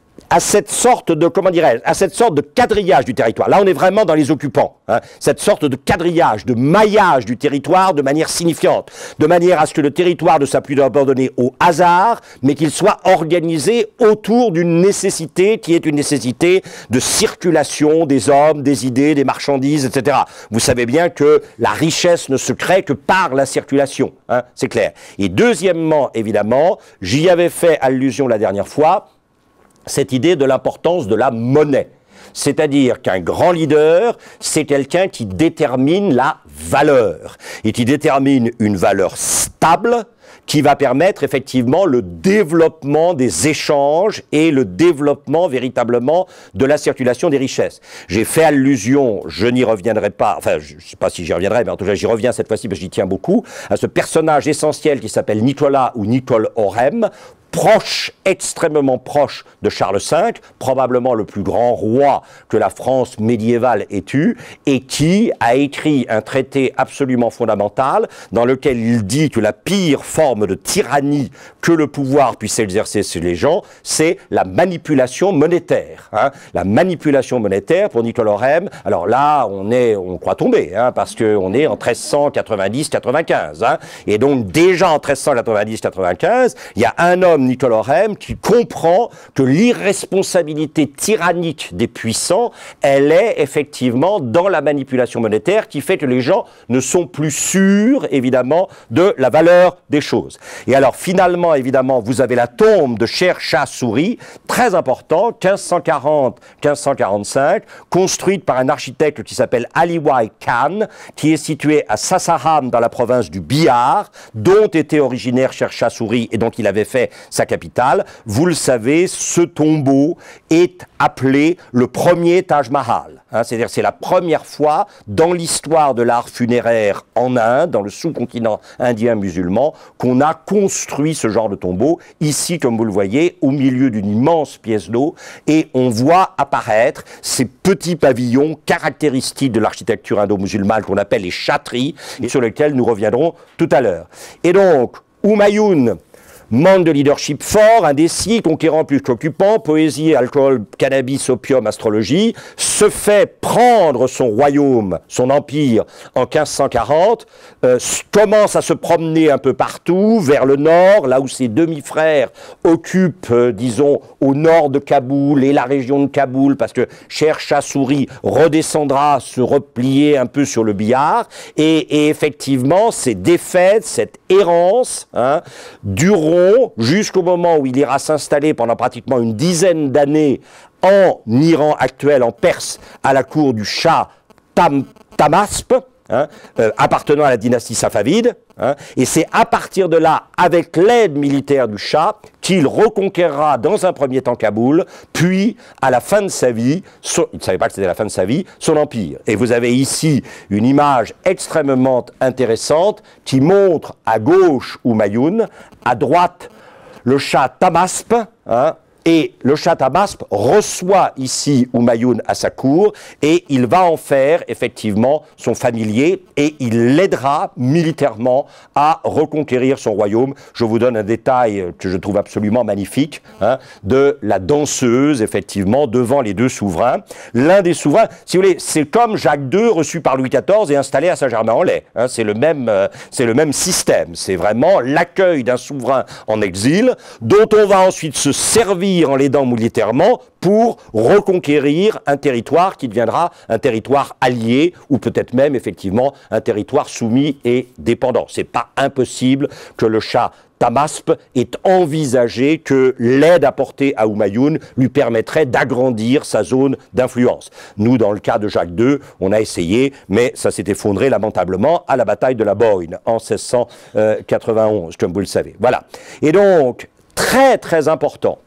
sorte de, comment dirais-je, à cette sorte de quadrillage du territoire. Là, on est vraiment dans les occupants. Hein, cette sorte de quadrillage, de maillage du territoire de manière signifiante, de manière à ce que le territoire ne soit plus abandonné au hasard, mais qu'il soit organisé autour d'une nécessité qui est une nécessité de circulation des hommes, des idées, des marchandises, etc. Vous savez bien que la richesse ne se crée que par la circulation, hein, c'est clair. Et deuxièmement, évidemment, j'y avais fait allusion la dernière fois, cette idée de l'importance de la monnaie. C'est-à-dire qu'un grand leader, c'est quelqu'un qui détermine la valeur et qui détermine une valeur stable qui va permettre effectivement le développement des échanges et le développement véritablement de la circulation des richesses. J'ai fait allusion, je n'y reviendrai pas, enfin je ne sais pas si j'y reviendrai, mais en tout cas j'y reviens cette fois-ci parce que j'y tiens beaucoup, à ce personnage essentiel qui s'appelle Nicolas ou Nicole Orem, proche, extrêmement proche de Charles V, probablement le plus grand roi que la France médiévale ait eu, et qui a écrit un traité absolument fondamental dans lequel il dit que la pire forme de tyrannie que le pouvoir puisse exercer sur les gens, c'est la manipulation monétaire. Hein. La manipulation monétaire, pour Nicole Orem, alors là, on croit tomber, hein, parce qu'on est en 1390-95. Hein, et donc, déjà en 1390-95, il y a un homme, Nicole Orem, qui comprend que l'irresponsabilité tyrannique des puissants, elle est effectivement dans la manipulation monétaire qui fait que les gens ne sont plus sûrs, évidemment, de la valeur des choses. Et alors, finalement, évidemment, vous avez la tombe de Sher Shah Suri, très important, 1540-1545, construite par un architecte qui s'appelle Aliwai Khan, qui est situé à Sasaram, dans la province du Bihar, dont était originaire Sher Shah Suri et dont il avait fait sa capitale. Vous le savez, ce tombeau est appelé le premier Taj Mahal. Hein, c'est-à-dire c'est la première fois dans l'histoire de l'art funéraire en Inde, dans le sous-continent indien musulman, qu'on a construit ce genre de tombeau, ici, comme vous le voyez, au milieu d'une immense pièce d'eau, et on voit apparaître ces petits pavillons caractéristiques de l'architecture indo-musulmane qu'on appelle les chatris, et sur lesquels nous reviendrons tout à l'heure. Et donc, Humayun manque de leadership fort, indécis, conquérant plus qu'occupant, poésie, alcool, cannabis, opium, astrologie, se fait prendre son royaume, son empire en 1540, commence à se promener un peu partout, vers le nord, là où ses demi-frères occupent, disons, au nord de Kaboul et la région de Kaboul, parce que Sher Shah Suri redescendra se replier un peu sur le Bihar, et effectivement, ces défaites, cette errance, hein, dureront jusqu'au moment où il ira s'installer pendant pratiquement une dizaine d'années en Iran actuel, en Perse, à la cour du Shah Tahmasp, hein, appartenant à la dynastie safavide. Hein, et c'est à partir de là, avec l'aide militaire du Shah, qu'il reconquérera dans un premier temps Kaboul, puis à la fin de sa vie, il ne savait pas que c'était la fin de sa vie, son empire. Et vous avez ici une image extrêmement intéressante qui montre à gauche Humayun, à droite le Shah Tahmasp, hein, Et le Shah Tahmasp reçoit ici Humayoun à sa cour et il va en faire effectivement son familier et il l'aidera militairement à reconquérir son royaume. Je vous donne un détail que je trouve absolument magnifique, hein, de la danseuse effectivement devant les deux souverains. L'un des souverains, si vous voulez, c'est comme Jacques II reçu par Louis XIV et installé à Saint-Germain-en-Laye. Hein, c'est le même système. C'est vraiment l'accueil d'un souverain en exil dont on va ensuite se servir en l'aidant militairement pour reconquérir un territoire qui deviendra un territoire allié ou peut-être même effectivement un territoire soumis et dépendant. C'est pas impossible que le Shah Tahmasp ait envisagé que l'aide apportée à Humayoun lui permettrait d'agrandir sa zone d'influence. Nous, dans le cas de Jacques II, on a essayé, mais ça s'est effondré lamentablement à la bataille de la Boyne en 1691, comme vous le savez. Voilà. Et donc, très très important,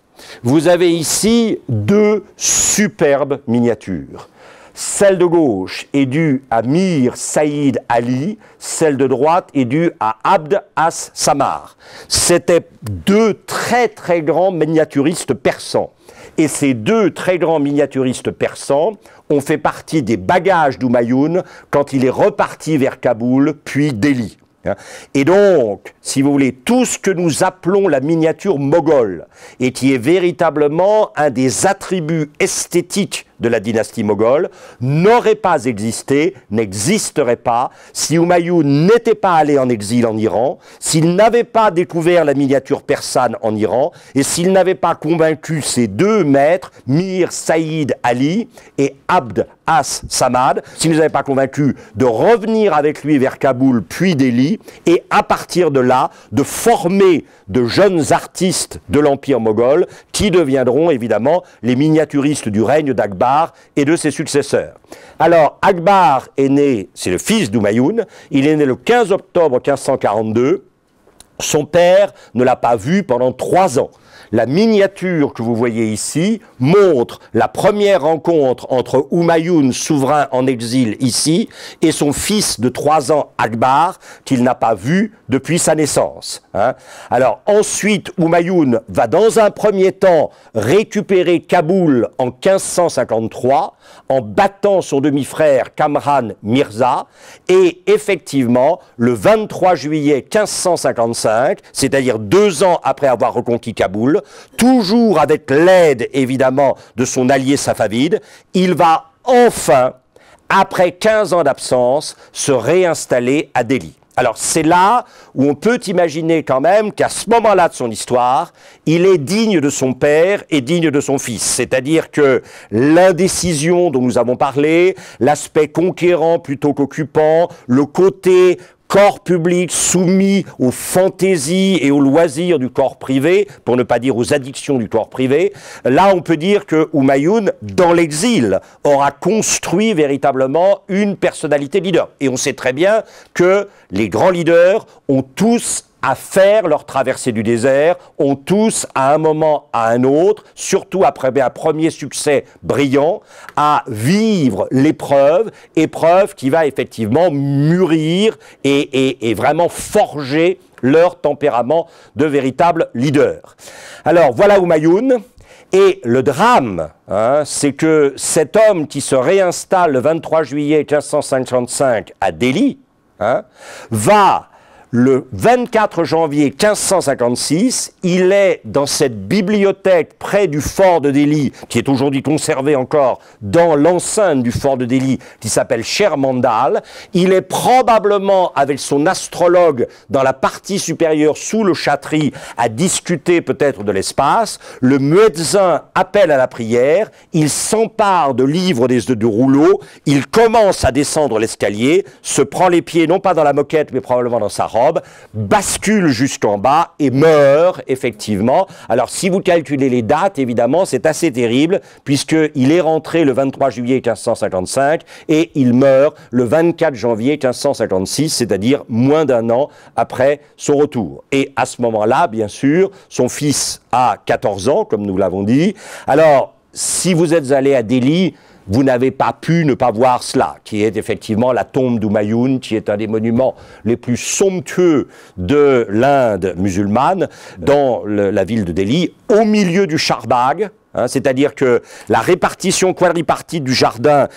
vous avez ici deux superbes miniatures. Celle de gauche est due à Mir Saïd Ali, celle de droite est due à Abd as-Samar. C'étaient deux très très grands miniaturistes persans. Et ces deux très grands miniaturistes persans ont fait partie des bagages d'Humayoun quand il est reparti vers Kaboul, puis Delhi. Et donc, si vous voulez, tout ce que nous appelons la miniature moghole, et qui est véritablement un des attributs esthétiques de la dynastie moghole, n'aurait pas existé, n'existerait pas, si Humayoun n'était pas allé en exil en Iran, s'il n'avait pas découvert la miniature persane en Iran, et s'il n'avait pas convaincu ses deux maîtres, Mir Saïd Ali et Abd as-Samad, s'il ne les avait pas convaincus de revenir avec lui vers Kaboul puis Delhi, et à partir de là, de former de jeunes artistes de l'Empire moghol qui deviendront évidemment les miniaturistes du règne d'Akbar et de ses successeurs. Alors, Akbar est né, c'est le fils d'Humayoun, il est né le 15 octobre 1542, son père ne l'a pas vu pendant 3 ans. La miniature que vous voyez ici montre la première rencontre entre Humayoun, souverain en exil ici, et son fils de 3 ans, Akbar, qu'il n'a pas vu depuis sa naissance. Hein. Alors ensuite, Humayoun va dans un premier temps récupérer Kaboul en 1553 en battant son demi-frère Kamran Mirza, et effectivement, le 23 juillet 1555, c'est-à-dire 2 ans après avoir reconquis Kaboul, toujours avec l'aide évidemment de son allié safavide, il va enfin, après 15 ans d'absence, se réinstaller à Delhi. Alors c'est là où on peut imaginer quand même qu'à ce moment-là de son histoire, il est digne de son père et digne de son fils. C'est-à-dire que l'indécision dont nous avons parlé, l'aspect conquérant plutôt qu'occupant, le côté corps public soumis aux fantaisies et aux loisirs du corps privé, pour ne pas dire aux addictions du corps privé, là on peut dire que Humayoun, dans l'exil, aura construit véritablement une personnalité leader. Et on sait très bien que les grands leaders ont tous à faire leur traversée du désert, ont tous, à un moment à un autre, surtout après un premier succès brillant, à vivre l'épreuve, épreuve qui va effectivement mûrir et vraiment forger leur tempérament de véritable leader. Alors voilà Humayoun. Et le drame, hein, c'est que cet homme qui se réinstalle le 23 juillet 1555 à Delhi, hein, va le 24 janvier 1556, il est dans cette bibliothèque près du fort de Delhi, qui est aujourd'hui conservée encore dans l'enceinte du fort de Delhi, qui s'appelle Sher Mandal. Il est probablement avec son astrologue dans la partie supérieure sous le chhatri à discuter peut-être de l'espace. Le muezzin appelle à la prière, il s'empare de livres de rouleaux, il commence à descendre l'escalier, se prend les pieds non pas dans la moquette mais probablement dans sa robe, bascule jusqu'en bas et meurt effectivement. Alors si vous calculez les dates, évidemment, c'est assez terrible puisqu'il est rentré le 23 juillet 1555 et il meurt le 24 janvier 1556, c'est-à-dire moins d'1 an après son retour. Et à ce moment-là, bien sûr, son fils a 14 ans, comme nous l'avons dit. Alors, si vous êtes allé à Delhi, vous n'avez pas pu ne pas voir cela, qui est effectivement la tombe d'Humayun, qui est un des monuments les plus somptueux de l'Inde musulmane, dans la ville de Delhi, au milieu du Charbagh, hein, c'est-à-dire que la répartition quadripartite du jardin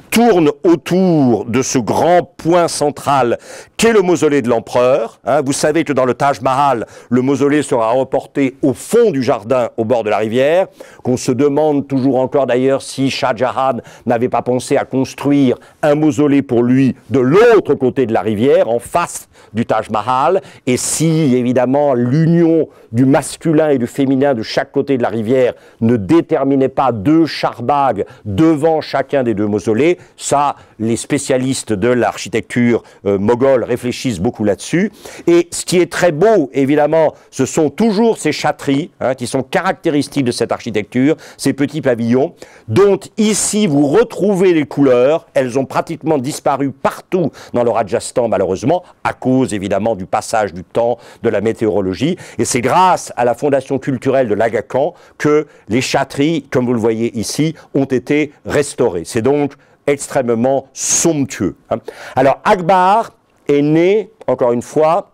tourne autour de ce grand point central qu'est le mausolée de l'empereur. Hein, vous savez que dans le Taj Mahal, le mausolée sera reporté au fond du jardin, au bord de la rivière, qu'on se demande toujours encore d'ailleurs si Shah Jahan n'avait pas pensé à construire un mausolée pour lui de l'autre côté de la rivière, en face du Taj Mahal, et si évidemment l'union du masculin et du féminin de chaque côté de la rivière ne déterminait pas deux charbags devant chacun des deux mausolées. Ça, les spécialistes de l'architecture moghole réfléchissent beaucoup là-dessus. Et ce qui est très beau, évidemment, ce sont toujours ces châteries, hein, qui sont caractéristiques de cette architecture, ces petits pavillons, dont ici vous retrouvez les couleurs. Elles ont pratiquement disparu partout dans le Rajasthan, malheureusement, à cause évidemment du passage du temps, de la météorologie. Et c'est grâce à la fondation culturelle de l'Aga Khan que les châteries, comme vous le voyez ici, ont été restaurées. C'est donc extrêmement somptueux. Hein. Alors Akbar est né, encore une fois,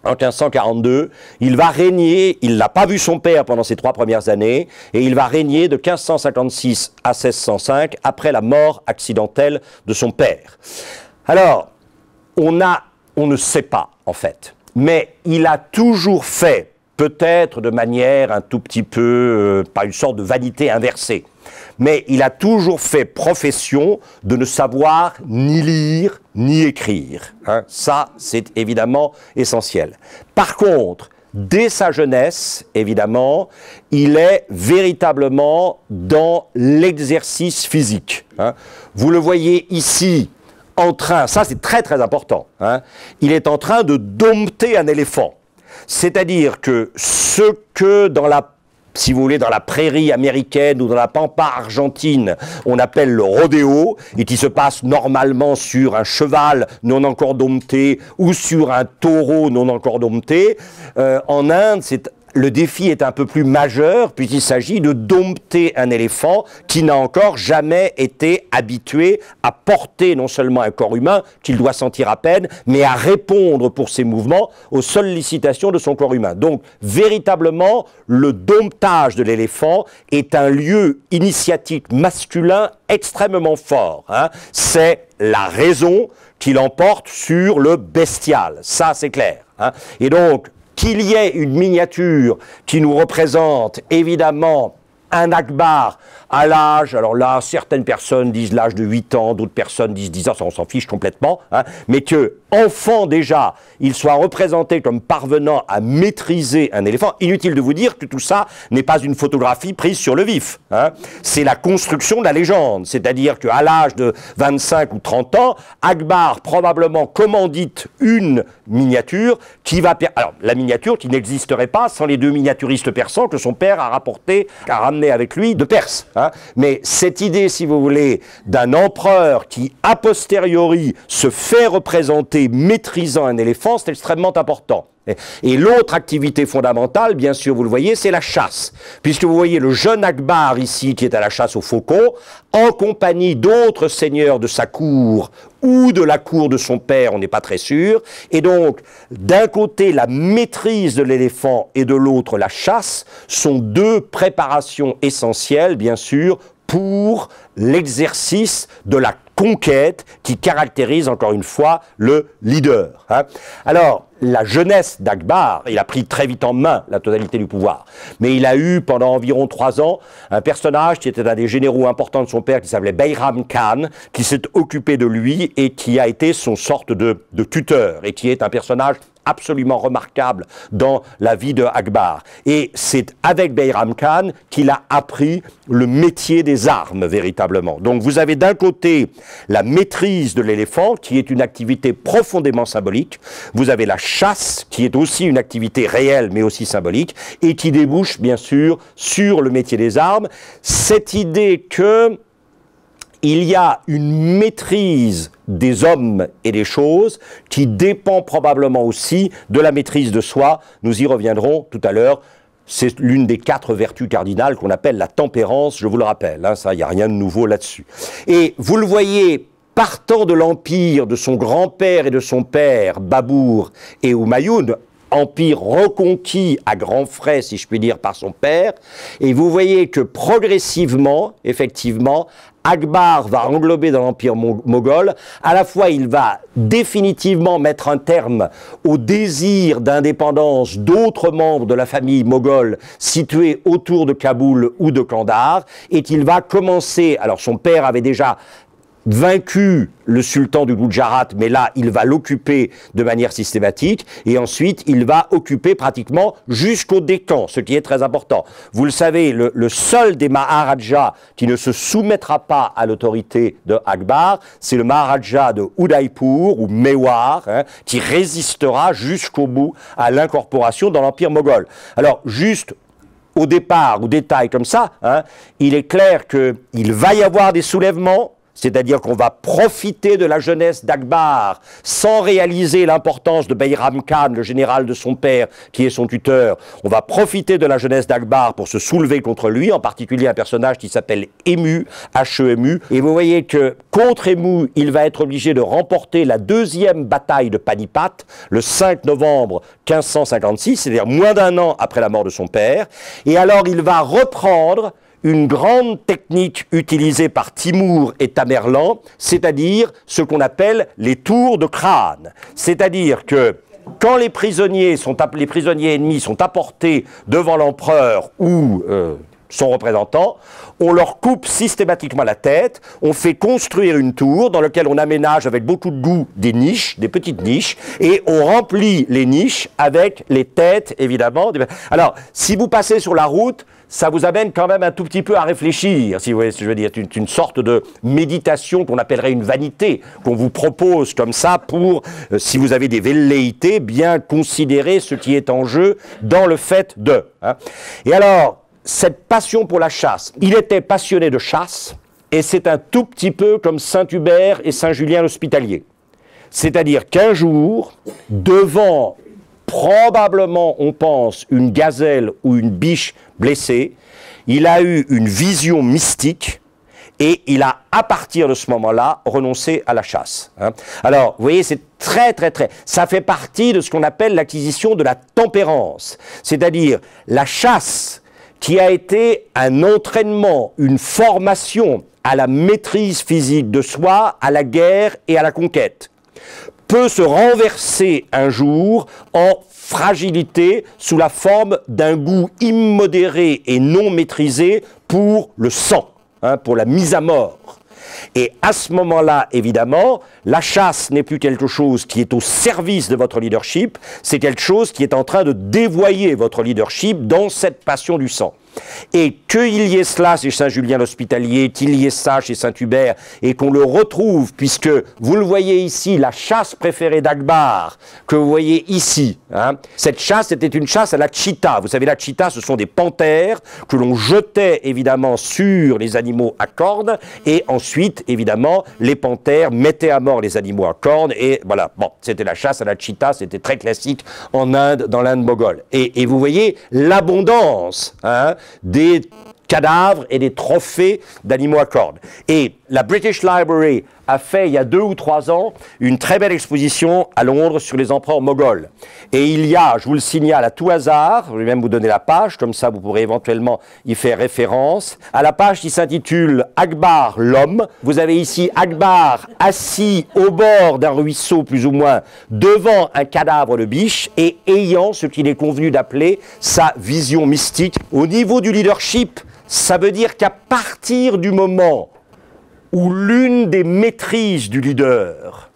en 1542, il va régner, il n'a pas vu son père pendant ses 3 premières années, et il va régner de 1556 à 1605, après la mort accidentelle de son père. Alors, on ne sait pas, en fait, mais il a toujours fait, peut-être de manière un tout petit peu, par une sorte de vanité inversée, mais il a toujours fait profession de ne savoir ni lire ni écrire. Hein. Ça, c'est évidemment essentiel. Par contre, dès sa jeunesse, évidemment, il est véritablement dans l'exercice physique. Hein. Vous le voyez ici, en train, ça c'est très très important, hein, il est en train de dompter un éléphant. C'est-à-dire que ce que dans la, si vous voulez, dans la prairie américaine ou dans la pampa argentine, on appelle le rodéo, et qui se passe normalement sur un cheval non encore dompté ou sur un taureau non encore dompté, en Inde, le défi est un peu plus majeur puisqu'il s'agit de dompter un éléphant qui n'a encore jamais été habitué à porter non seulement un corps humain qu'il doit sentir à peine, mais à répondre pour ses mouvements aux sollicitations de son corps humain. Donc véritablement, le domptage de l'éléphant est un lieu initiatique masculin extrêmement fort. Hein. C'est la raison qui l'emporte sur le bestial. Ça, c'est clair. Hein. Et donc, qu'il y ait une miniature qui nous représente évidemment un Akbar à l'âge, alors là, certaines personnes disent l'âge de 8 ans, d'autres personnes disent 10 ans, ça on s'en fiche complètement, hein, mais que, enfant déjà, il soit représenté comme parvenant à maîtriser un éléphant. Inutile de vous dire que tout ça n'est pas une photographie prise sur le vif. Hein. C'est la construction de la légende, c'est-à-dire qu'à l'âge de 25 ou 30 ans, Akbar probablement commandite une miniature qui va... Alors, la miniature qui n'existerait pas sans les 2 miniaturistes persans que son père a ramené avec lui de Perse. Hein. Mais cette idée, si vous voulez, d'un empereur qui, a posteriori, se fait représenter maîtrisant un éléphant, c'est extrêmement important. Et l'autre activité fondamentale, bien sûr, vous le voyez, c'est la chasse. Puisque vous voyez le jeune Akbar ici, qui est à la chasse au faucon, en compagnie d'autres seigneurs de sa cour ou de la cour de son père, on n'est pas très sûr. Et donc, d'un côté, la maîtrise de l'éléphant et de l'autre, la chasse, sont 2 préparations essentielles, bien sûr, pour l'exercice de la conquête qui caractérise encore une fois le leader. Hein. Alors, la jeunesse d'Akbar, il a pris très vite en main la totalité du pouvoir, mais il a eu pendant environ 3 ans un personnage qui était un des généraux importants de son père qui s'appelait Bayram Khan, qui s'est occupé de lui et qui a été son sorte de tuteur et qui est un personnage absolument remarquable dans la vie de Akbar. Et c'est avec Bayram Khan qu'il a appris le métier des armes, véritablement. Donc vous avez d'un côté la maîtrise de l'éléphant, qui est une activité profondément symbolique. Vous avez la chasse, qui est aussi une activité réelle, mais aussi symbolique, et qui débouche, bien sûr, sur le métier des armes. Cette idée que il y a une maîtrise des hommes et des choses qui dépend probablement aussi de la maîtrise de soi. Nous y reviendrons tout à l'heure. c'est l'une des 4 vertus cardinales qu'on appelle la tempérance, je vous le rappelle, hein, ça, il n'y a rien de nouveau là-dessus. Et vous le voyez, partant de l'empire de son grand-père et de son père, Babour et Humayun, empire reconquis à grands frais, si je puis dire, par son père, et vous voyez que progressivement, effectivement, Akbar va englober dans l'empire moghol, à la fois il va définitivement mettre un terme au désir d'indépendance d'autres membres de la famille moghole situés autour de Kaboul ou de Kandahar, et qu'il va commencer, alors son père avait déjà vaincu le sultan du Gujarat, mais là, il va l'occuper de manière systématique, et ensuite, il va occuper pratiquement jusqu'au Décan, ce qui est très important. Vous le savez, le seul des Maharajas qui ne se soumettra pas à l'autorité de Akbar, c'est le Maharaja de Udaipur, ou Mewar, hein, qui résistera jusqu'au bout à l'incorporation dans l'Empire moghol. Alors, juste au départ, au détail comme ça, hein, il est clair qu'il va y avoir des soulèvements, c'est-à-dire qu'on va profiter de la jeunesse d'Akbar sans réaliser l'importance de Bayram Khan, le général de son père, qui est son tuteur. On va profiter de la jeunesse d'Akbar pour se soulever contre lui, en particulier un personnage qui s'appelle Ému, H-E-M-U. Et vous voyez que contre Ému, il va être obligé de remporter la 2e bataille de Panipat, le 5 novembre 1556, c'est-à-dire moins d'1 an après la mort de son père. Et alors il va reprendre une grande technique utilisée par Timour et Tamerlan, c'est-à-dire ce qu'on appelle les tours de crâne. C'est-à-dire que quand les prisonniers ennemis sont apportés devant l'empereur ou son représentant, on leur coupe systématiquement la tête, on fait construire une tour dans laquelle on aménage avec beaucoup de goût des niches, des petites niches, et on remplit les niches avec les têtes, évidemment. Alors, si vous passez sur la route, ça vous amène quand même un tout petit peu à réfléchir, si vous voyez ce que je veux dire. C'est une sorte de méditation qu'on appellerait une vanité, qu'on vous propose comme ça pour, si vous avez des velléités, bien considérer ce qui est en jeu dans le fait de. Hein. Et alors, cette passion pour la chasse, il était passionné de chasse, et c'est un tout petit peu comme Saint-Hubert et Saint-Julien l'Hospitalier. C'est-à-dire qu'un jour, devant probablement, on pense, une gazelle ou une biche blessée, il a eu une vision mystique et il a, à partir de ce moment-là, renoncé à la chasse. Hein. Alors, vous voyez, c'est très, ça fait partie de ce qu'on appelle l'acquisition de la tempérance, c'est-à-dire la chasse qui a été un entraînement, une formation à la maîtrise physique de soi, à la guerre et à la conquête, peut se renverser un jour en fragilité sous la forme d'un goût immodéré et non maîtrisé pour le sang, hein, pour la mise à mort. Et à ce moment-là, évidemment, la chasse n'est plus quelque chose qui est au service de votre leadership, c'est quelque chose qui est en train de dévoyer votre leadership dans cette passion du sang. Et qu'il y ait cela chez Saint-Julien l'Hospitalier, qu'il y ait ça chez Saint-Hubert, et qu'on le retrouve, puisque vous le voyez ici, la chasse préférée d'Akbar, que vous voyez ici, hein, cette chasse était une chasse à la cheetah. Vous savez, la cheetah, ce sont des panthères que l'on jetait évidemment sur les animaux à cornes, et ensuite, évidemment, les panthères mettaient à mort les animaux à cornes, et voilà, bon, c'était la chasse à la cheetah, c'était très classique en Inde, dans l'Inde moghole. Et vous voyez l'abondance, hein, des cadavres et des trophées d'animaux à cornes. Et la British Library a fait, il y a 2 ou 3 ans, une très belle exposition à Londres sur les empereurs moghols. Et il y a, je vous le signale à tout hasard, je vais même vous donner la page, comme ça vous pourrez éventuellement y faire référence, à la page qui s'intitule « Akbar, l'homme ». Vous avez ici Akbar assis au bord d'un ruisseau, plus ou moins, devant un cadavre de biche et ayant ce qu'il est convenu d'appeler sa vision mystique. Au niveau du leadership, ça veut dire qu'à partir du moment où l'une des maîtrises du leader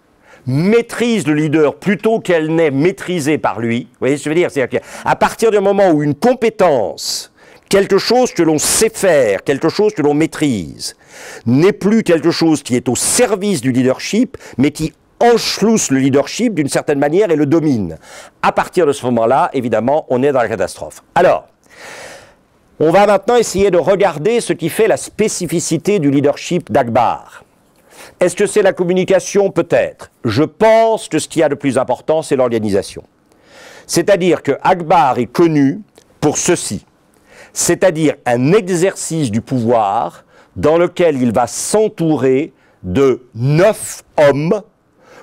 maîtrise le leader plutôt qu'elle n'est maîtrisée par lui, vous voyez ce que je veux dire? C'est-à-dire qu'à partir du moment où une compétence, quelque chose que l'on sait faire, quelque chose que l'on maîtrise, n'est plus quelque chose qui est au service du leadership, mais qui enchlousse le leadership d'une certaine manière et le domine. À partir de ce moment-là, évidemment, on est dans la catastrophe. Alors, on va maintenant essayer de regarder ce qui fait la spécificité du leadership d'Akbar. Est-ce que c'est la communication? Peut-être. Je pense que ce qu'il y a de plus important, c'est l'organisation. C'est-à-dire que Akbar est connu pour ceci, c'est-à-dire un exercice du pouvoir dans lequel il va s'entourer de 9 hommes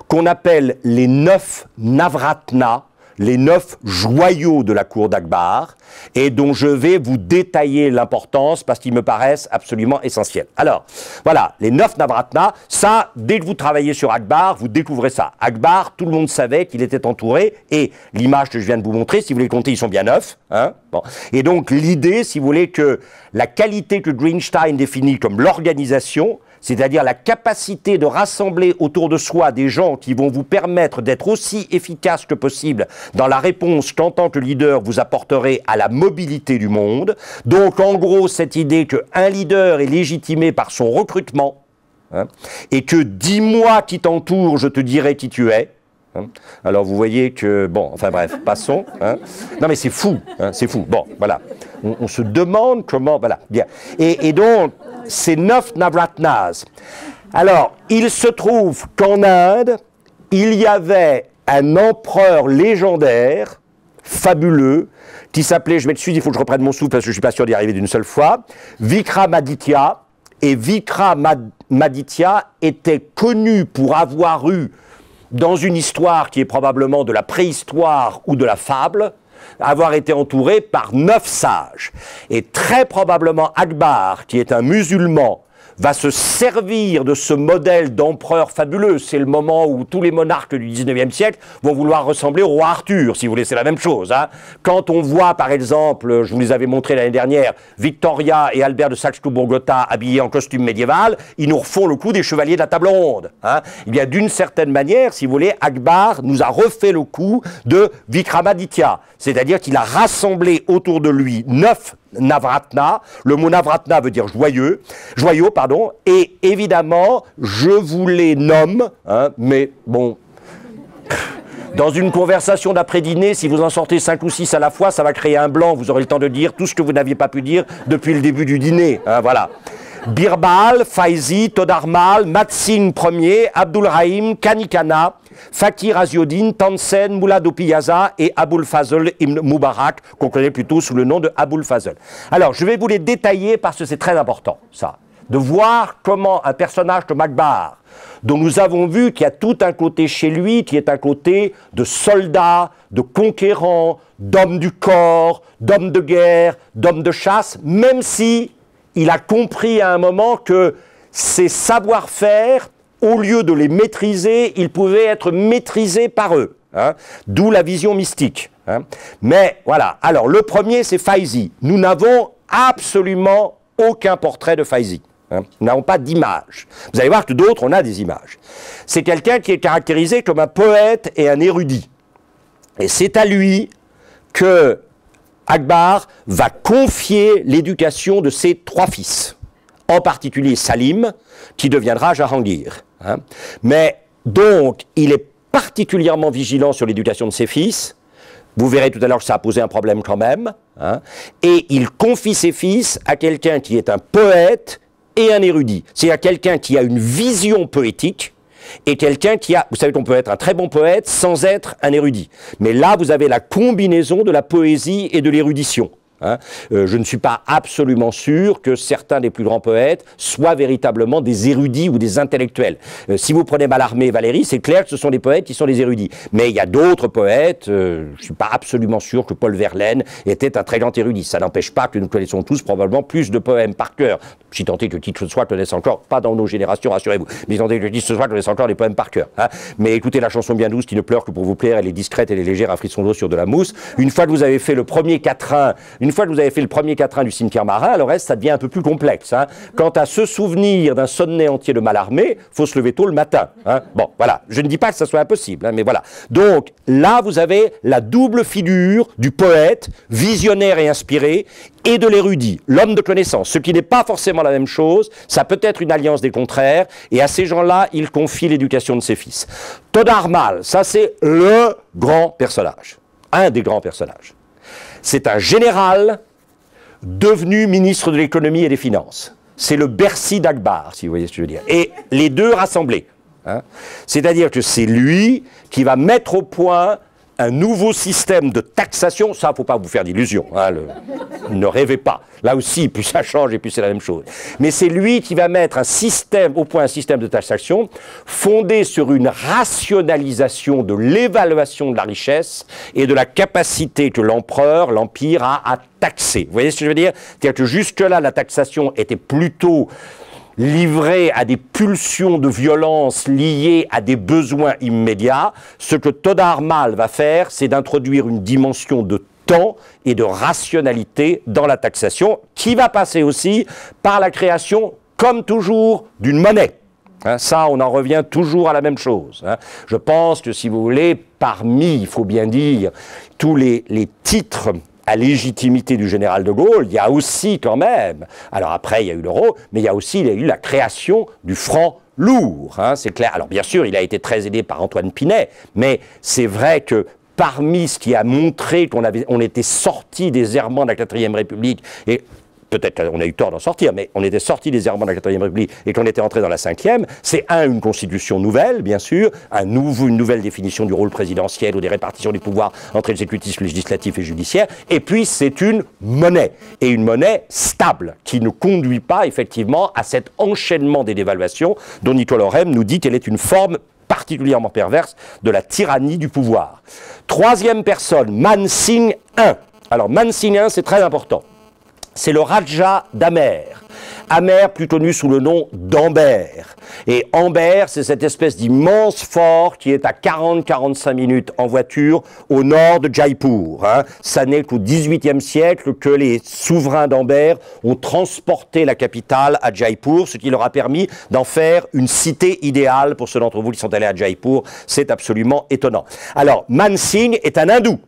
qu'on appelle les 9 Navratna, les 9 joyaux de la cour d'Akbar, et dont je vais vous détailler l'importance parce qu'ils me paraissent absolument essentiels. Alors, voilà, les 9 Navratna, ça, dès que vous travaillez sur Akbar, vous découvrez ça. Akbar, tout le monde savait qu'il était entouré, et l'image que je viens de vous montrer, si vous les comptez, ils sont bien 9. Hein, bon. Et donc, l'idée, si vous voulez, que la qualité que Greenstein définit comme l'organisation, c'est-à-dire la capacité de rassembler autour de soi des gens qui vont vous permettre d'être aussi efficaces que possible dans la réponse qu'en tant que leader vous apporterez à la mobilité du monde. Donc en gros cette idée qu'un leader est légitimé par son recrutement, hein, et que 10 mois qui t'entourent, je te dirai qui tu es. Hein. Alors vous voyez que, bon, enfin bref, passons. Hein. Non mais c'est fou, hein, c'est fou. Bon, voilà. On se demande comment, voilà, bien. Et donc, ces 9 Navratnas. Alors, il se trouve qu'en Inde, il y avait un empereur légendaire, fabuleux, qui s'appelait, je m'excuse, il faut que je reprenne mon souffle parce que je ne suis pas sûr d'y arriver d'une seule fois, Vikramaditya. Et Vikramaditya était connu pour avoir eu, dans une histoire qui est probablement de la préhistoire ou de la fable, avoir été entouré par 9 sages. Et très probablement Akbar, qui est un musulman, va se servir de ce modèle d'empereur fabuleux. C'est le moment où tous les monarques du 19e siècle vont vouloir ressembler au roi Arthur, si vous voulez, c'est la même chose. Hein. Quand on voit, par exemple, je vous les avais montrés l'année dernière, Victoria et Albert de Saxe-Cobourg-Gotha habillés en costume médiéval, ils nous refont le coup des chevaliers de la table ronde. Hein. Eh bien, d'une certaine manière, si vous voulez, Akbar nous a refait le coup de Vikramaditya. C'est-à-dire qu'il a rassemblé autour de lui 9 Navratna. Le mot Navratna veut dire joyeux, pardon, et évidemment, je vous les nomme, hein, mais bon, dans une conversation d'après-dîner, si vous en sortez 5 ou 6 à la fois, ça va créer un blanc, vous aurez le temps de dire tout ce que vous n'aviez pas pu dire depuis le début du dîner, hein, voilà. Birbal, Faizi, Todarmal, Matsing Ier, Abdul Rahim, Kanikana, Fakir Aziuddin, Tansen, Mullah Piyaza et Aboul Fazl ibn Mubarak, qu'on connaît plutôt sous le nom de Aboul Fazl. Alors, je vais vous les détailler parce que c'est très important, ça, de voir comment un personnage comme Akbar, dont nous avons vu qu'il y a tout un côté chez lui, qui est un côté de soldat, de conquérant, d'homme du corps, d'homme de guerre, d'homme de chasse, même si il a compris à un moment que ces savoir-faire, au lieu de les maîtriser, ils pouvaient être maîtrisés par eux. Hein, d'où la vision mystique. Hein. Mais voilà, alors le premier c'est Faizi. Nous n'avons absolument aucun portrait de Faizi. Hein. Nous n'avons pas d'image. Vous allez voir que d'autres, on a des images. C'est quelqu'un qui est caractérisé comme un poète et un érudit. Et c'est à lui que Akbar va confier l'éducation de ses 3 fils, en particulier Salim, qui deviendra Jahangir. Hein. Mais donc, il est particulièrement vigilant sur l'éducation de ses fils. Vous verrez tout à l'heure que ça a posé un problème quand même. Hein. Et il confie ses fils à quelqu'un qui est un poète et un érudit. C'est-à-dire quelqu'un qui a une vision poétique, et quelqu'un qui a... Vous savez qu'on peut être un très bon poète sans être un érudit. Mais là, vous avez la combinaison de la poésie et de l'érudition. Hein. Je ne suis pas absolument sûr que certains des plus grands poètes soient véritablement des érudits ou des intellectuels. Si vous prenez Mallarmé et Valéry, c'est clair que ce sont des poètes qui sont des érudits. Mais il y a d'autres poètes, je ne suis pas absolument sûr que Paul Verlaine était un très grand érudit. Ça n'empêche pas que nous connaissons tous probablement plus de poèmes par cœur. Si tant est que qui que ce soit connaisse encore, pas dans nos générations, rassurez-vous, mais si tant est que qui que ce soit connaisse encore les poèmes par cœur. Hein. Mais écoutez la chanson bien douce qui ne pleure que pour vous plaire, elle est discrète, elle est légère, un frisson d'eau sur de la mousse. Une fois que vous avez fait le premier quatrain, du cimetière marin, le reste, ça devient un peu plus complexe. Hein. Quant à se souvenir d'un sonnet entier de Mallarmé, il faut se lever tôt le matin. Hein. Bon, voilà. Je ne dis pas que ça soit impossible, hein, mais voilà. Donc, là, vous avez la double figure du poète, visionnaire et inspiré, et de l'érudit, l'homme de connaissance. Ce qui n'est pas forcément la même chose, ça peut être une alliance des contraires, et à ces gens-là, il confie l'éducation de ses fils. Todarmal, ça c'est le grand personnage, un des grands personnages. C'est un général devenu ministre de l'économie et des finances. C'est le Bercy d'Akbar, si vous voyez ce que je veux dire. Et les deux rassemblés. Hein. C'est-à-dire que c'est lui qui va mettre au point un nouveau système de taxation, ça, il ne faut pas vous faire d'illusions, hein, ne rêvez pas. Là aussi, plus ça change et plus c'est la même chose. Mais c'est lui qui va mettre un système, au point un système de taxation fondé sur une rationalisation de l'évaluation de la richesse et de la capacité que l'empire a à taxer. Vous voyez ce que je veux dire? C'est-à-dire que jusque-là, la taxation était plutôt livré à des pulsions de violence liées à des besoins immédiats. Ce que Todar Mal va faire, c'est d'introduire une dimension de temps et de rationalité dans la taxation, qui va passer aussi par la création, comme toujours, d'une monnaie. Hein, ça, on en revient toujours à la même chose. Hein. Je pense que, si vous voulez, parmi, il faut bien dire, tous les titres à légitimité du général de Gaulle, il y a aussi quand même, alors après il y a eu l'euro, mais il y a eu la création du franc lourd, hein, c'est clair. Alors bien sûr, il a été très aidé par Antoine Pinet, mais c'est vrai que parmi ce qui a montré qu'on était sorti des errements de la 4e République, et peut-être qu'on a eu tort d'en sortir, mais on était sorti des errements de la 4e République et qu'on était entré dans la 5e, c'est une constitution nouvelle, bien sûr, une nouvelle définition du rôle présidentiel ou des répartitions des pouvoirs entre exécutif, législatif et judiciaire, et puis c'est une monnaie, et une monnaie stable, qui ne conduit pas effectivement à cet enchaînement des dévaluations dont Nicolas Rem nous dit qu'elle est une forme particulièrement perverse de la tyrannie du pouvoir. Troisième personne, Mansingh I. Alors Mansingh I, c'est très important. C'est le Raja d'Amer. Amer, plus connu sous le nom d'Amber. Et Amber, c'est cette espèce d'immense fort qui est à 40-45 minutes en voiture au nord de Jaipur. Hein. Ça n'est qu'au XVIIIe siècle que les souverains d'Amber ont transporté la capitale à Jaipur, ce qui leur a permis d'en faire une cité idéale pour ceux d'entre vous qui sont allés à Jaipur. C'est absolument étonnant. Alors, Mansingh est un hindou.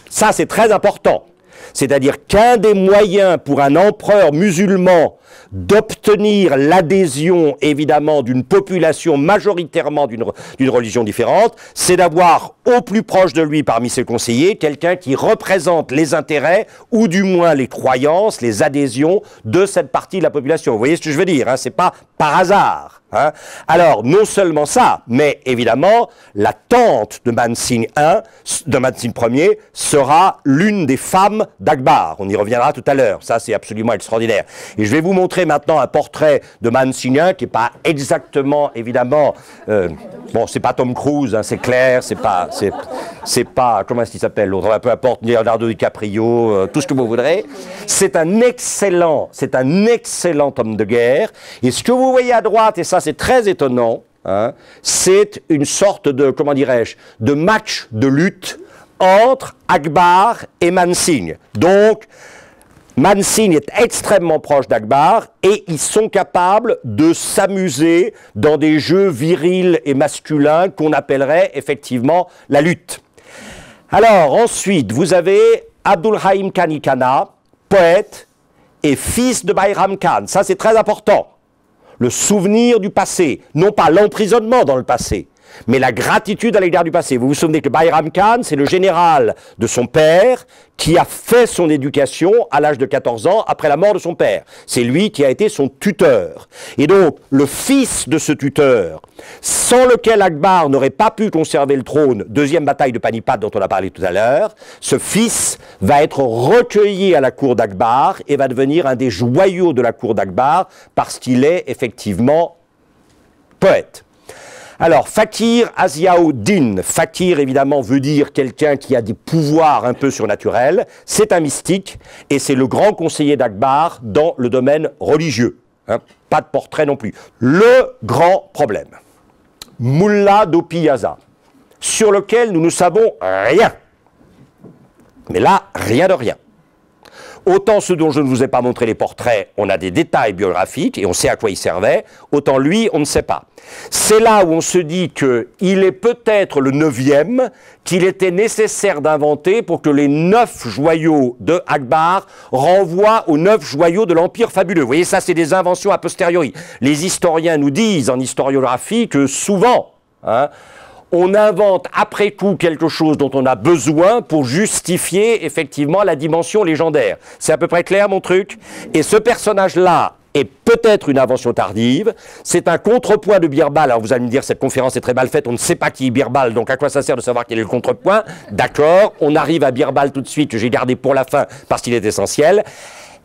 Ça, c'est très important. C'est-à-dire qu'un des moyens pour un empereur musulman d'obtenir l'adhésion, évidemment, d'une population majoritairement d'une religion différente, c'est d'avoir au plus proche de lui, parmi ses conseillers, quelqu'un qui représente les intérêts, ou du moins les croyances, les adhésions de cette partie de la population. Vous voyez ce que je veux dire, hein, c'est pas par hasard. Hein. Alors, non seulement ça, mais évidemment, la tante de Mansingh Ier sera l'une des femmes d'Akbar. On y reviendra tout à l'heure. Ça, c'est absolument extraordinaire. Et je vais vous montrer maintenant un portrait de Mansingh I qui n'est pas exactement, évidemment, bon, c'est pas Tom Cruise, hein, c'est clair, c'est pas, comment est-ce qu'il s'appelle l'autre, peu importe, Leonardo DiCaprio, tout ce que vous voudrez. C'est un excellent homme de guerre. Et ce que vous voyez à droite, et ça c'est très étonnant, hein, c'est une sorte de, comment dirais-je, de match de lutte entre Akbar et Mansingh. Donc, Mansingh est extrêmement proche d'Akbar et ils sont capables de s'amuser dans des jeux virils et masculins qu'on appellerait effectivement la lutte. Alors ensuite, vous avez Abdul Rahim Khani Khana, poète et fils de Bayram Khan. Ça c'est très important. Le souvenir du passé, non pas l'emprisonnement dans le passé, mais la gratitude à l'égard du passé. Vous vous souvenez que Bayram Khan, c'est le général de son père qui a fait son éducation à l'âge de 14 ans après la mort de son père. C'est lui qui a été son tuteur. Et donc, le fils de ce tuteur, sans lequel Akbar n'aurait pas pu conserver le trône, deuxième bataille de Panipat dont on a parlé tout à l'heure, ce fils va être recueilli à la cour d'Akbar et va devenir un des joyaux de la cour d'Akbar parce qu'il est effectivement poète. Alors, Fakir Aziauddin, Fakir évidemment veut dire quelqu'un qui a des pouvoirs un peu surnaturels, c'est un mystique et c'est le grand conseiller d'Akbar dans le domaine religieux. Hein, pas de portrait non plus. Le grand problème, Mullah Dopiyaza, sur lequel nous ne savons rien. Mais là, rien de rien. Autant ceux dont je ne vous ai pas montré les portraits, on a des détails biographiques et on sait à quoi il servait, autant lui, on ne sait pas. C'est là où on se dit qu'il est peut-être le 9e qu'il était nécessaire d'inventer pour que les 9 joyaux de Akbar renvoient aux 9 joyaux de l'Empire fabuleux. Vous voyez, ça c'est des inventions a posteriori. Les historiens nous disent en historiographie que souvent, hein, on invente après coup quelque chose dont on a besoin pour justifier effectivement la dimension légendaire. C'est à peu près clair mon truc. Et ce personnage-là, est peut-être une invention tardive. C'est un contrepoint de Birbal. Alors vous allez me dire, cette conférence est très mal faite, on ne sait pas qui est Birbal, donc à quoi ça sert de savoir quel est le contrepoint? D'accord, on arrive à Birbal tout de suite, que j'ai gardé pour la fin parce qu'il est essentiel.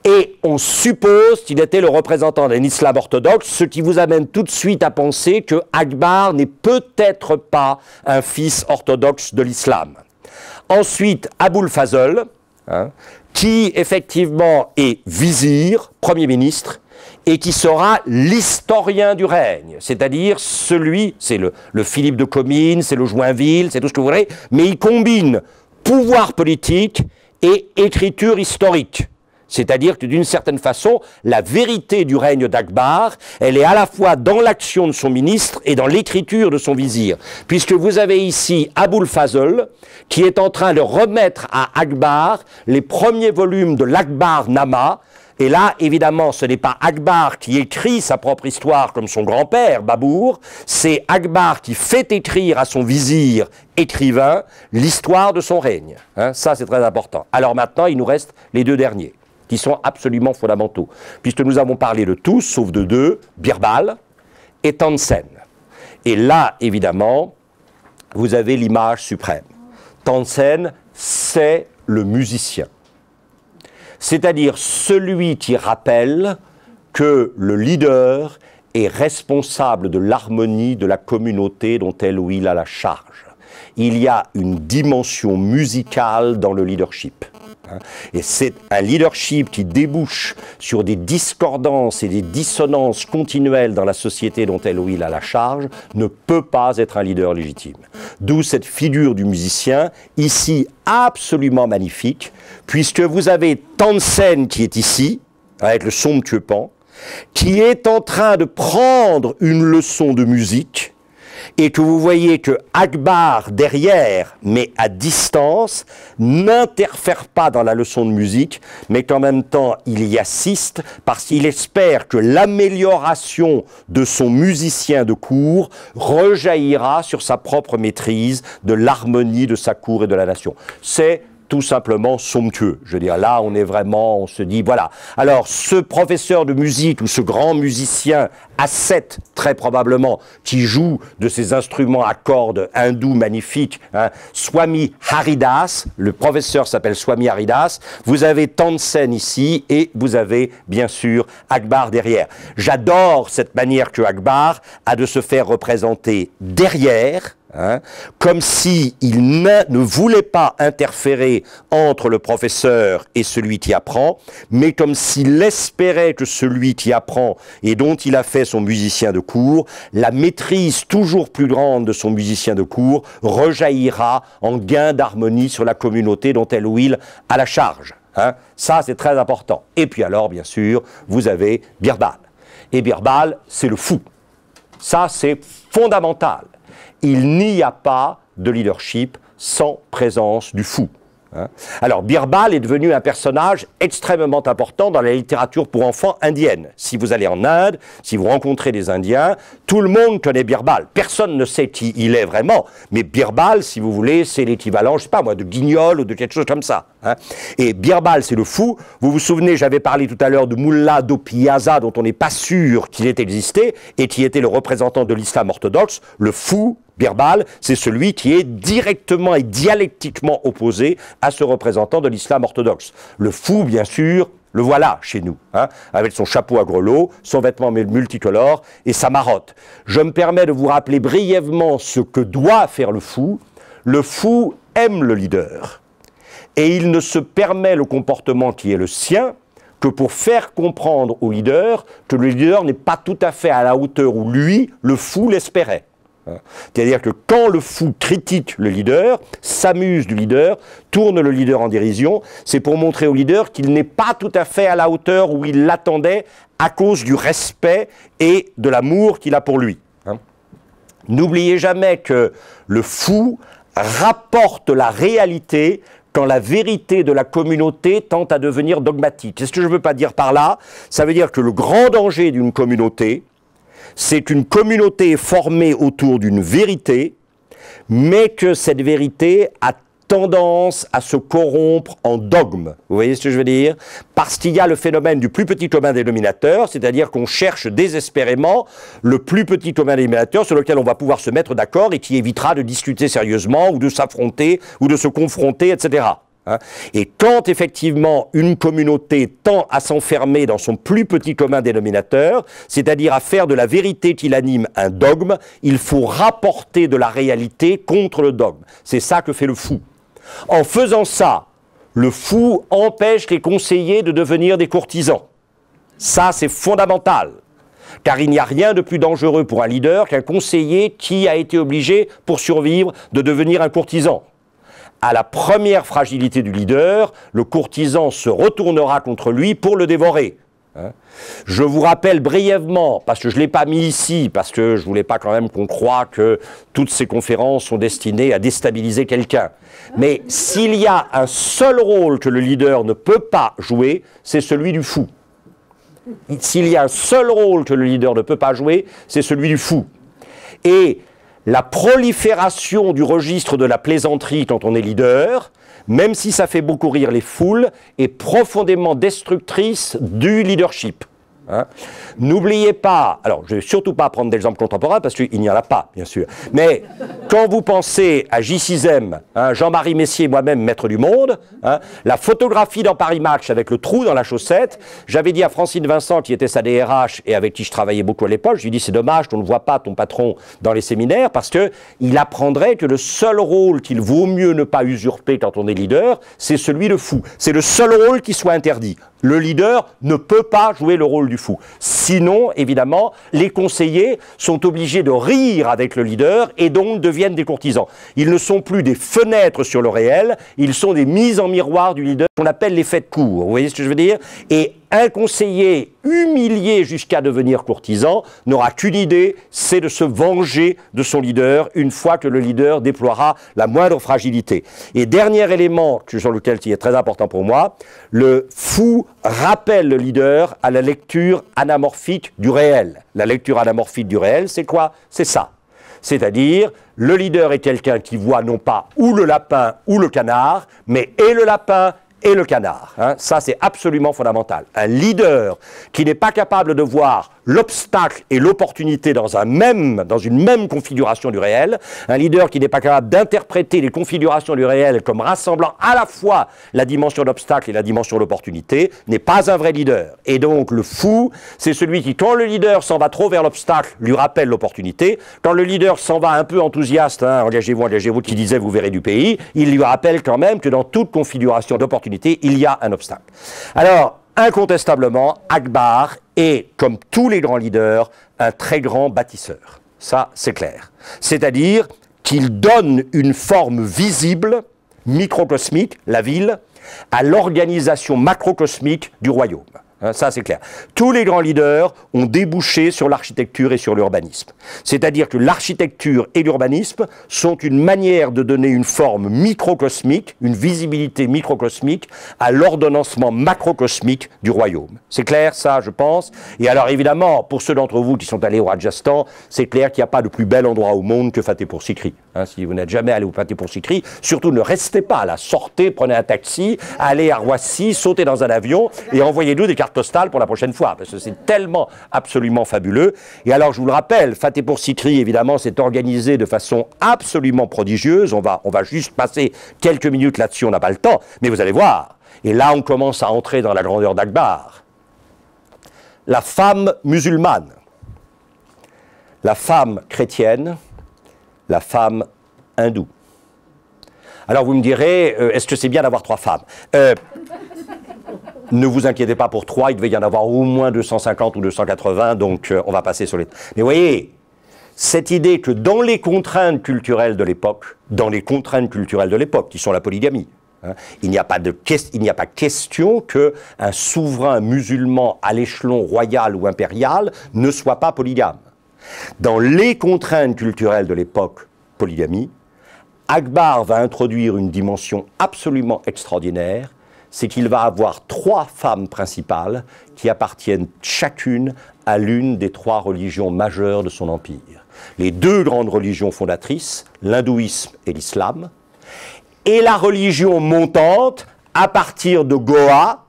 Et on suppose qu'il était le représentant d'un islam orthodoxe, ce qui vous amène tout de suite à penser que Akbar n'est peut-être pas un fils orthodoxe de l'islam. Ensuite, Aboul Fazl, qui effectivement est vizir, Premier ministre, et qui sera l'historien du règne, c'est-à-dire celui, c'est le Philippe de Comines, c'est le Joinville, c'est tout ce que vous voulez, mais il combine pouvoir politique et écriture historique. C'est-à-dire que d'une certaine façon, la vérité du règne d'Akbar, elle est à la fois dans l'action de son ministre et dans l'écriture de son vizir. Puisque vous avez ici Aboul Fazl, qui est en train de remettre à Akbar les premiers volumes de l'Akbar-Nama. Et là, évidemment, ce n'est pas Akbar qui écrit sa propre histoire comme son grand-père, Babour, c'est Akbar qui fait écrire à son vizir écrivain l'histoire de son règne. Ça, c'est très important. Alors maintenant, il nous reste les deux derniers, qui sont absolument fondamentaux, puisque nous avons parlé de tous, sauf de deux, Birbal et Tansen. Et là, évidemment, vous avez l'image suprême. Tansen, c'est le musicien. C'est-à-dire celui qui rappelle que le leader est responsable de l'harmonie de la communauté dont elle ou il a la charge. Il y a une dimension musicale dans le leadership. Et c'est un leadership qui débouche sur des discordances et des dissonances continuelles dans la société dont elle ou il a la charge, ne peut pas être un leader légitime. D'où cette figure du musicien, ici absolument magnifique, puisque vous avez Tansen qui est ici, avec le somptueux pan, qui est en train de prendre une leçon de musique, et que vous voyez que Akbar, derrière, mais à distance, n'interfère pas dans la leçon de musique, mais qu'en même temps, il y assiste parce qu'il espère que l'amélioration de son musicien de cour rejaillira sur sa propre maîtrise de l'harmonie de sa cour et de la nation. C'est tout simplement somptueux. Je veux dire, là, on est vraiment, on se dit, voilà. Alors, ce professeur de musique ou ce grand musicien ascète, très probablement, qui joue de ces instruments à cordes hindous magnifiques, Swami Haridas, le professeur s'appelle Swami Haridas, vous avez Tansen ici, et vous avez, bien sûr, Akbar derrière. J'adore cette manière que Akbar a de se faire représenter derrière, comme s'il ne voulait pas interférer entre le professeur et celui qui apprend, mais comme s'il espérait que celui qui apprend et dont il a fait son musicien de cour, la maîtrise toujours plus grande de son musicien de cour rejaillira en gain d'harmonie sur la communauté dont elle ou il a la charge. Ça, c'est très important. Et puis alors, bien sûr, vous avez Birbal. Et Birbal, c'est le fou. Ça, c'est fondamental. Il n'y a pas de leadership sans présence du fou. Alors, Birbal est devenu un personnage extrêmement important dans la littérature pour enfants indienne. Si vous allez en Inde, si vous rencontrez des Indiens, tout le monde connaît Birbal. Personne ne sait qui il est vraiment, mais Birbal, si vous voulez, c'est l'équivalent, je sais pas moi, de Guignol ou de quelque chose comme ça. Et Birbal, c'est le fou. Vous vous souvenez, j'avais parlé tout à l'heure de Mullah Dopiyaza, dont on n'est pas sûr qu'il ait existé, et qui était le représentant de l'islam orthodoxe. Le fou, Birbal, c'est celui qui est directement et dialectiquement opposé à ce représentant de l'islam orthodoxe. Le fou, bien sûr, le voilà chez nous, avec son chapeau à grelots, son vêtement multicolore et sa marotte. Je me permets de vous rappeler brièvement ce que doit faire le fou. Le fou aime le leader. Et il ne se permet le comportement qui est le sien que pour faire comprendre au leader que le leader n'est pas tout à fait à la hauteur où lui, le fou, l'espérait. C'est-à-dire que quand le fou critique le leader, s'amuse du leader, tourne le leader en dérision, c'est pour montrer au leader qu'il n'est pas tout à fait à la hauteur où il l'attendait à cause du respect et de l'amour qu'il a pour lui. N'oubliez jamais que le fou rapporte la réalité quand la vérité de la communauté tente à devenir dogmatique. Qu'est-ce que je ne veux pas dire par là? Ça veut dire que le grand danger d'une communauté, c'est qu'une communauté est formée autour d'une vérité, mais que cette vérité a tendance à se corrompre en dogme. Vous voyez ce que je veux dire? Parce qu'il y a le phénomène du plus petit commun dénominateur, c'est-à-dire qu'on cherche désespérément le plus petit commun dénominateur sur lequel on va pouvoir se mettre d'accord et qui évitera de discuter sérieusement ou de s'affronter ou de se confronter, etc. Et quand effectivement une communauté tend à s'enfermer dans son plus petit commun dénominateur, c'est-à-dire à faire de la vérité qui l'anime un dogme, il faut rapporter de la réalité contre le dogme. C'est ça que fait le fou. En faisant ça, le fou empêche les conseillers de devenir des courtisans. Ça, c'est fondamental. Car il n'y a rien de plus dangereux pour un leader qu'un conseiller qui a été obligé, pour survivre, de devenir un courtisan. À la première fragilité du leader, le courtisan se retournera contre lui pour le dévorer. Je vous rappelle brièvement, parce que je ne l'ai pas mis ici, parce que je ne voulais pas quand même qu'on croie que toutes ces conférences sont destinées à déstabiliser quelqu'un. Mais s'il y a un seul rôle que le leader ne peut pas jouer, c'est celui du fou. S'il y a un seul rôle que le leader ne peut pas jouer, c'est celui du fou. Et la prolifération du registre de la plaisanterie quand on est leader, même si ça fait beaucoup rire les foules, est profondément destructrice du leadership. N'oubliez pas, alors je ne vais surtout pas prendre d'exemple contemporain parce qu'il n'y en a pas, bien sûr, mais quand vous pensez à J6M, Jean-Marie Messier, moi-même, maître du monde, la photographie dans Paris Match avec le trou dans la chaussette, j'avais dit à Francine Vincent, qui était sa DRH et avec qui je travaillais beaucoup à l'époque, je lui ai dit c'est dommage qu'on ne voit pas ton patron dans les séminaires parce qu'il apprendrait que le seul rôle qu'il vaut mieux ne pas usurper quand on est leader, c'est celui de fou. C'est le seul rôle qui soit interdit. Le leader ne peut pas jouer le rôle du fou. Sinon, évidemment, les conseillers sont obligés de rire avec le leader et donc deviennent des courtisans. Ils ne sont plus des fenêtres sur le réel, ils sont des mises en miroir du leader qu'on appelle l'effet de cour. Vous voyez ce que je veux dire? Et un conseiller humilié jusqu'à devenir courtisan n'aura qu'une idée, c'est de se venger de son leader une fois que le leader déploiera la moindre fragilité. Et dernier élément sur lequel il est très important pour moi, le fou rappelle le leader à la lecture anamorphique du réel. La lecture anamorphique du réel, c'est quoi? C'est ça. C'est-à-dire, le leader est quelqu'un qui voit non pas ou le lapin ou le canard, mais et le lapin et le canard. Ça, c'est absolument fondamental. Un leader qui n'est pas capable de voir l'obstacle et l'opportunité dans une même configuration du réel, un leader qui n'est pas capable d'interpréter les configurations du réel comme rassemblant à la fois la dimension d'obstacle et la dimension de l'opportunité, n'est pas un vrai leader. Et donc, le fou, c'est celui qui, quand le leader s'en va trop vers l'obstacle, lui rappelle l'opportunité. Quand le leader s'en va un peu enthousiaste, engagez-vous, qui disait vous verrez du pays, il lui rappelle quand même que dans toute configuration d'opportunité, il y a un obstacle. Alors, incontestablement, Akbar est, comme tous les grands leaders, un très grand bâtisseur. Ça, c'est clair. C'est-à-dire qu'il donne une forme visible, microcosmique, la ville, à l'organisation macrocosmique du royaume. Ça, c'est clair. Tous les grands leaders ont débouché sur l'architecture et sur l'urbanisme. C'est-à-dire que l'architecture et l'urbanisme sont une manière de donner une forme microcosmique, une visibilité microcosmique à l'ordonnancement macrocosmique du royaume. C'est clair, ça, je pense. Et alors, évidemment, pour ceux d'entre vous qui sont allés au Rajasthan, c'est clair qu'il n'y a pas de plus bel endroit au monde que Fatehpur Sikri. Si vous n'êtes jamais allé au Fatehpur Sikri, surtout ne restez pas là. Sortez, prenez un taxi, allez à Roissy, sautez dans un avion et envoyez-nous des cartes postales pour la prochaine fois, parce que c'est tellement absolument fabuleux. Et alors, je vous le rappelle, Fatehpur Sikri, évidemment, s'est organisé de façon absolument prodigieuse. On va juste passer quelques minutes là-dessus, on n'a pas le temps, mais vous allez voir. Et là, on commence à entrer dans la grandeur d'Akbar. La femme musulmane, la femme chrétienne, la femme hindoue. Alors, vous me direz, est-ce que c'est bien d'avoir 3 femmes? Ne vous inquiétez pas pour 3, il devait y en avoir au moins 250 ou 280, donc on va passer sur les... Mais vous voyez, cette idée que dans les contraintes culturelles de l'époque, qui sont la polygamie, il n'y a pas question qu'un souverain musulman à l'échelon royal ou impérial ne soit pas polygame. Dans les contraintes culturelles de l'époque, polygamie, Akbar va introduire une dimension absolument extraordinaire, c'est qu'il va avoir 3 femmes principales qui appartiennent chacune à l'une des 3 religions majeures de son empire. Les 2 grandes religions fondatrices, l'hindouisme et l'islam, et la religion montante à partir de Goa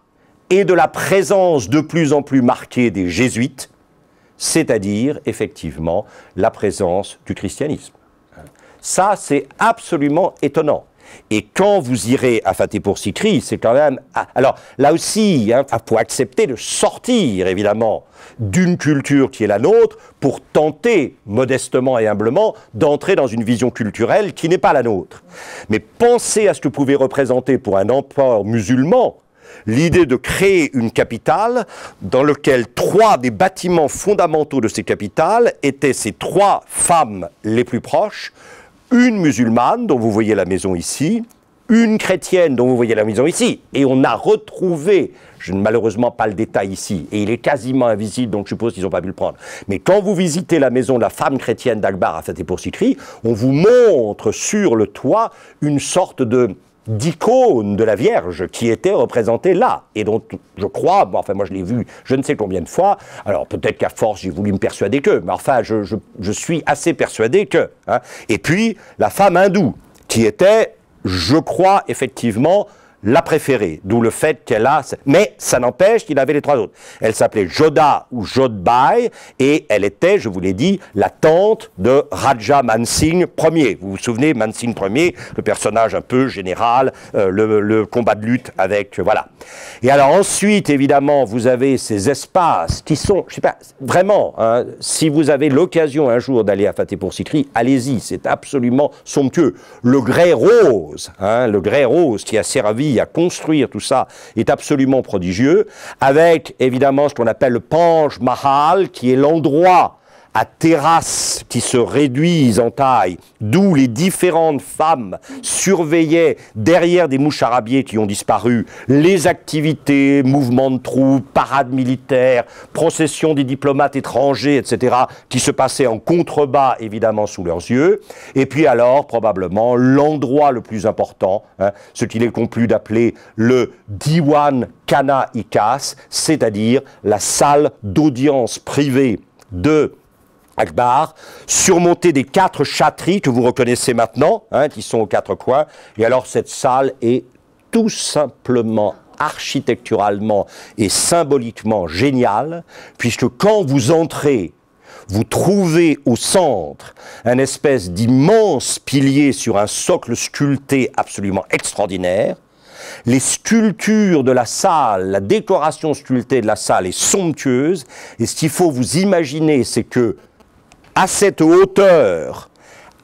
et de la présence de plus en plus marquée des jésuites, c'est-à-dire effectivement la présence du christianisme. Ça, c'est absolument étonnant. Et quand vous irez à Fatehpur Sikri, c'est quand même... Alors là aussi, il faut accepter de sortir, évidemment, d'une culture qui est la nôtre pour tenter, modestement et humblement, d'entrer dans une vision culturelle qui n'est pas la nôtre. Mais pensez à ce que pouvait représenter pour un empereur musulman l'idée de créer une capitale dans laquelle 3 des bâtiments fondamentaux de ces capitales étaient ces 3 femmes les plus proches, une musulmane, dont vous voyez la maison ici, une chrétienne, dont vous voyez la maison ici. Et on a retrouvé, je n'ai malheureusement pas le détail ici, et il est quasiment invisible, donc je suppose qu'ils n'ont pas pu le prendre. Mais quand vous visitez la maison de la femme chrétienne d'Akbar à Fatehpur Sikri, on vous montre sur le toit une sorte d'icône de la Vierge qui était représentée là, et dont je crois, bon, enfin moi je l'ai vu je ne sais combien de fois, alors peut-être qu'à force j'ai voulu me persuader que, mais enfin je suis assez persuadé que. Hein. Et puis la femme hindoue, qui était, je crois effectivement, la préférée, d'où le fait qu'elle a... Mais ça n'empêche qu'il avait les 3 autres. Elle s'appelait Joda ou Jodhbai, et elle était, je vous l'ai dit, la tante de Raja Mansingh Ier. Vous vous souvenez, Mansingh Ier, le personnage un peu général, le combat de lutte avec... voilà. Et alors ensuite, évidemment, vous avez ces espaces qui sont, je sais pas, vraiment, hein, si vous avez l'occasion un jour d'aller à Fatehpur Sikri, allez-y, c'est absolument somptueux. Le grès rose, hein, le grès rose qui a servi à construire tout ça est absolument prodigieux, avec évidemment ce qu'on appelle le Panj Mahal, qui est l'endroit à terrasses qui se réduisent en taille, d'où les différentes femmes surveillaient derrière des moucharabiers qui ont disparu, les activités, mouvements de troupes, parades militaires, processions des diplomates étrangers, etc., qui se passaient en contrebas, évidemment, sous leurs yeux. Et puis alors, probablement, l'endroit le plus important, hein, ce qu'il est conclu d'appeler le Diwan Khana Ikas, c'est-à-dire la salle d'audience privée de Akbar, surmonté des 4 chhatris que vous reconnaissez maintenant, hein, qui sont aux 4 coins. Et alors cette salle est tout simplement architecturalement et symboliquement géniale, puisque quand vous entrez, vous trouvez au centre un espèce d'immense pilier sur un socle sculpté absolument extraordinaire. Les sculptures de la salle, la décoration sculptée de la salle est somptueuse. Et ce qu'il faut vous imaginer, c'est que à cette hauteur,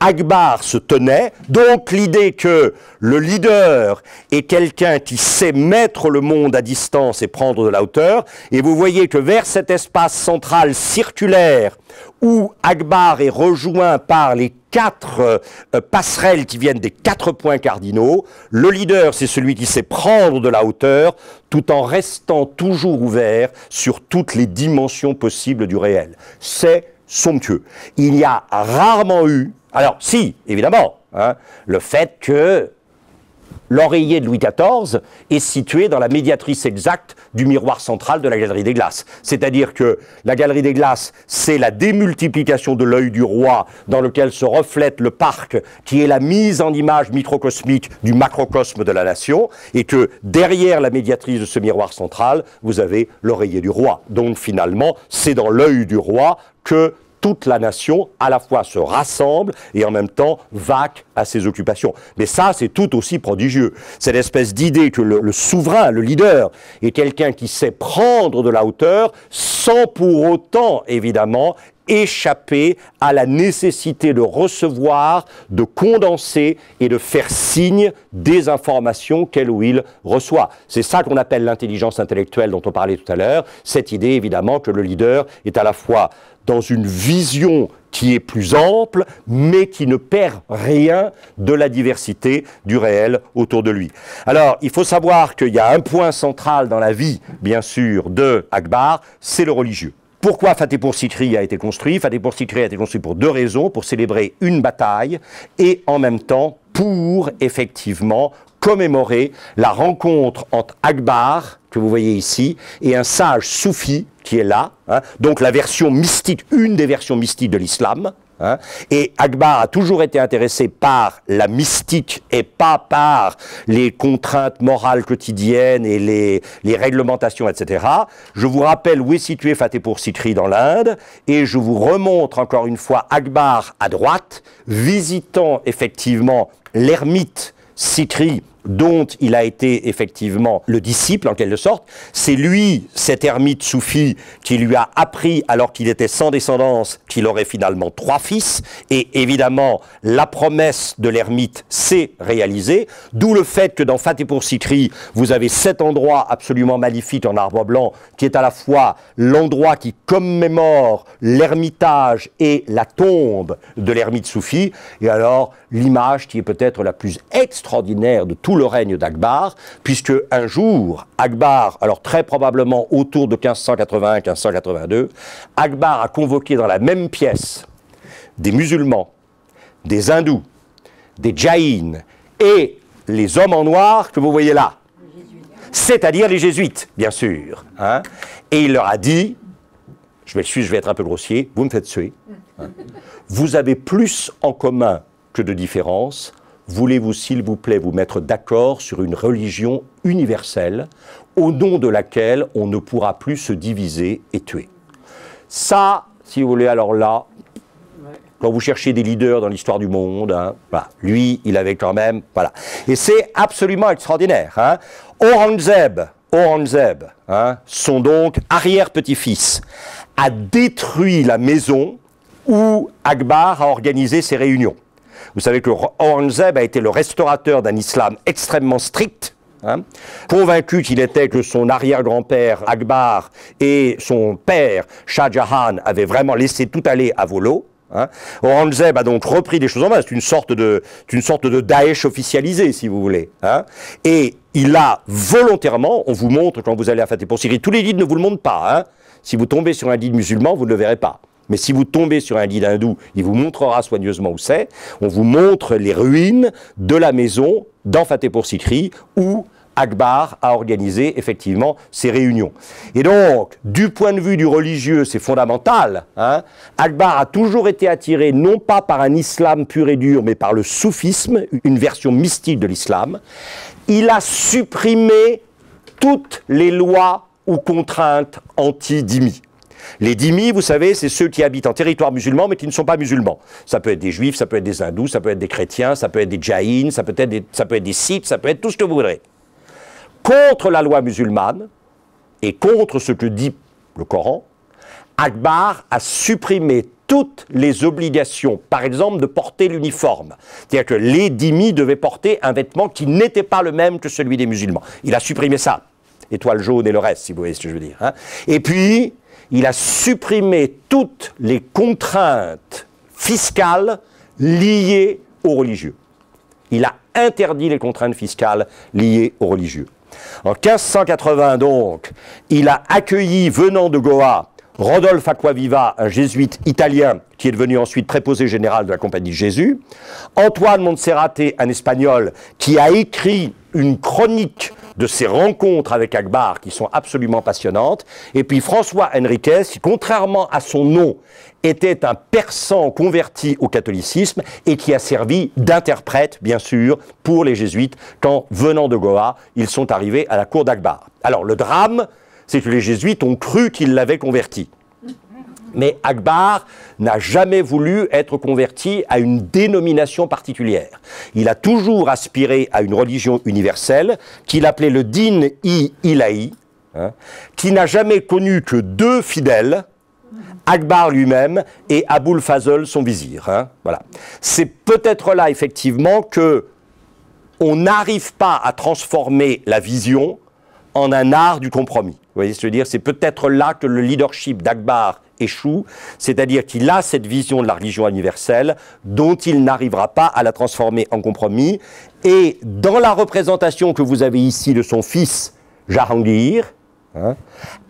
Akbar se tenait, donc l'idée que le leader est quelqu'un qui sait mettre le monde à distance et prendre de la hauteur, et vous voyez que vers cet espace central circulaire, où Akbar est rejoint par les 4 passerelles qui viennent des 4 points cardinaux, le leader c'est celui qui sait prendre de la hauteur, tout en restant toujours ouvert sur toutes les dimensions possibles du réel. C'est somptueux. Il y a rarement eu, alors si, évidemment, hein, le fait que l'oreiller de Louis XIV est situé dans la médiatrice exacte du miroir central de la Galerie des Glaces. C'est-à-dire que la Galerie des Glaces, c'est la démultiplication de l'œil du roi dans lequel se reflète le parc, qui est la mise en image microcosmique du macrocosme de la nation, et que derrière la médiatrice de ce miroir central, vous avez l'oreiller du roi. Donc finalement, c'est dans l'œil du roi que toute la nation, à la fois se rassemble et en même temps vaque à ses occupations. Mais ça, c'est tout aussi prodigieux. C'est l'espèce d'idée que le souverain, le leader, est quelqu'un qui sait prendre de la hauteur sans pour autant, évidemment, échapper à la nécessité de recevoir, de condenser et de faire signe des informations qu'elle ou il reçoit. C'est ça qu'on appelle l'intelligence intellectuelle dont on parlait tout à l'heure, cette idée évidemment que le leader est à la fois dans une vision qui est plus ample, mais qui ne perd rien de la diversité du réel autour de lui. Alors, il faut savoir qu'il y a un point central dans la vie, bien sûr, de Akbar, c'est le religieux. Pourquoi Fatehpur Sikri a été construit? Fatehpur Sikri a été construit pour 2 raisons, pour célébrer une bataille et en même temps pour, effectivement, commémorer la rencontre entre Akbar, que vous voyez ici, et un sage soufi qui est là, hein, donc la version mystique, une des versions mystiques de l'islam, Hein. Et Akbar a toujours été intéressé par la mystique et pas par les contraintes morales quotidiennes et les réglementations, etc. Je vous rappelle où est situé Fatehpur Sikri dans l'Inde et je vous remontre encore une fois Akbar à droite, visitant effectivement l'ermite Sikri dont il a été effectivement le disciple en quelque sorte. C'est lui, cet ermite soufi, qui lui a appris, alors qu'il était sans descendance, qu'il aurait finalement 3 fils. Et évidemment, la promesse de l'ermite s'est réalisée. D'où le fait que dans Fatehpur Sikri, vous avez cet endroit absolument magnifique en arbre blanc, qui est à la fois l'endroit qui commémore l'ermitage et la tombe de l'ermite soufi. Et alors, l'image qui est peut-être la plus extraordinaire de tout le règne d'Akbar, puisque un jour, Akbar, alors très probablement autour de 1581-1582, Akbar a convoqué dans la même pièce des musulmans, des hindous, des jaïns et les hommes en noir que vous voyez là, c'est-à-dire les jésuites, bien sûr. Hein, et il leur a dit, je vais être un peu grossier, vous me faites suer, hein, vous avez plus en commun que de différences. Voulez-vous, s'il vous plaît, vous mettre d'accord sur une religion universelle au nom de laquelle on ne pourra plus se diviser et tuer? Ça, si vous voulez, alors là, quand vous cherchez des leaders dans l'histoire du monde, hein, voilà, lui, il avait quand même... Voilà. Et c'est absolument extraordinaire. Hein. Aurangzeb, hein, son donc arrière-petit-fils, a détruit la maison où Akbar a organisé ses réunions. Vous savez que Aurangzeb a été le restaurateur d'un islam extrêmement strict, hein, convaincu qu'il était que son arrière-grand-père Akbar et son père Shah Jahan avaient vraiment laissé tout aller à volo. Hein. Aurangzeb a donc repris des choses en main, c'est une sorte de Daesh officialisé, si vous voulez. Hein. Et il a volontairement, on vous montre quand vous allez à Fatehpur Sikri, tous les guides ne vous le montrent pas. Hein. Si vous tombez sur un guide musulman, vous ne le verrez pas. Mais si vous tombez sur un guide hindou, il vous montrera soigneusement où c'est. On vous montre les ruines de la maison dans Fatehpur Sikri où Akbar a organisé effectivement ses réunions. Et donc, du point de vue du religieux, c'est fondamental. Hein. Akbar a toujours été attiré non pas par un islam pur et dur, mais par le soufisme, une version mystique de l'islam. Il a supprimé toutes les lois ou contraintes anti-dhimmi. Les dhimmis, vous savez, c'est ceux qui habitent en territoire musulman, mais qui ne sont pas musulmans. Ça peut être des juifs, ça peut être des hindous, ça peut être des chrétiens, ça peut être des jaïns, ça peut être des sikhs, ça peut être tout ce que vous voudrez. Contre la loi musulmane, et contre ce que dit le Coran, Akbar a supprimé toutes les obligations, par exemple, de porter l'uniforme. C'est-à-dire que les dhimmis devaient porter un vêtement qui n'était pas le même que celui des musulmans. Il a supprimé ça. Étoile jaune et le reste, si vous voyez ce que je veux dire. Hein. Et puis, il a supprimé toutes les contraintes fiscales liées aux religieux. Il a interdit les contraintes fiscales liées aux religieux. En 1580, donc, il a accueilli, venant de Goa, Rodolphe Acquaviva, un jésuite italien qui est devenu ensuite préposé général de la Compagnie de Jésus, Antoine Monserrate, un espagnol qui a écrit une chronique de ses rencontres avec Akbar qui sont absolument passionnantes, et puis François Henriquez, qui, contrairement à son nom, était un persan converti au catholicisme et qui a servi d'interprète, bien sûr, pour les jésuites quand, venant de Goa, ils sont arrivés à la cour d'Akbar. Alors, le drame, c'est que les jésuites ont cru qu'ils l'avaient converti. Mais Akbar n'a jamais voulu être converti à une dénomination particulière. Il a toujours aspiré à une religion universelle qu'il appelait le Din-i-Ilahi, hein, qui n'a jamais connu que 2 fidèles, Akbar lui-même et Aboul Fazl, son vizir. Hein, voilà. C'est peut-être là, effectivement, que on n'arrive pas à transformer la vision en un art du compromis. Vous voyez ce que je veux dire? C'est peut-être là que le leadership d'Akbar échoue, c'est-à-dire qu'il a cette vision de la religion universelle dont il n'arrivera pas à la transformer en compromis. Et dans la représentation que vous avez ici de son fils Jahangir, hein,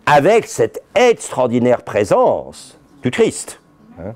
avec cette extraordinaire présence du Christ, hein,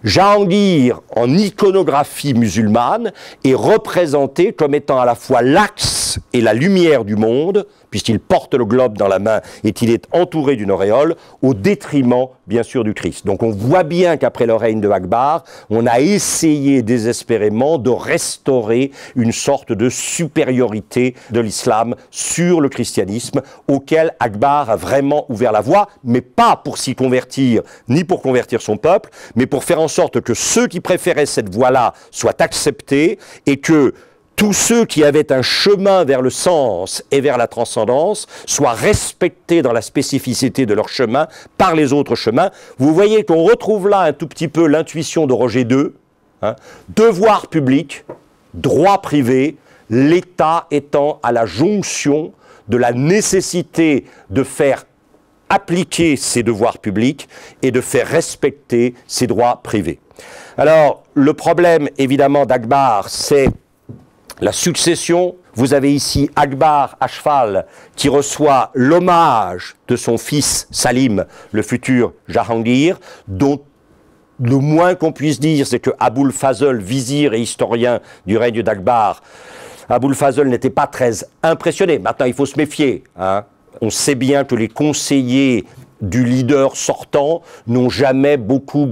Jahangir, en iconographie musulmane, est représenté comme étant à la fois l'axe et la lumière du monde puisqu'il porte le globe dans la main et qu'il est entouré d'une auréole, au détriment, bien sûr, du Christ. Donc on voit bien qu'après le règne de Akbar, on a essayé désespérément de restaurer une sorte de supériorité de l'islam sur le christianisme, auquel Akbar a vraiment ouvert la voie, mais pas pour s'y convertir, ni pour convertir son peuple, mais pour faire en sorte que ceux qui préféraient cette voie-là soient acceptés et que tous ceux qui avaient un chemin vers le sens et vers la transcendance soient respectés dans la spécificité de leur chemin par les autres chemins. Vous voyez qu'on retrouve là un tout petit peu l'intuition de Roger II, hein, devoir public, droit privé, l'État étant à la jonction de la nécessité de faire appliquer ses devoirs publics et de faire respecter ses droits privés. Alors, le problème, évidemment, d'Akbar, c'est la succession. Vous avez ici Akbar à cheval qui reçoit l'hommage de son fils Salim, le futur Jahangir, dont le moins qu'on puisse dire, c'est que Aboul Fazl, vizir et historien du règne d'Akbar, Aboul Fazl n'était pas très impressionné. Maintenant, il faut se méfier, hein. On sait bien que les conseillers du leader sortant n'ont jamais beaucoup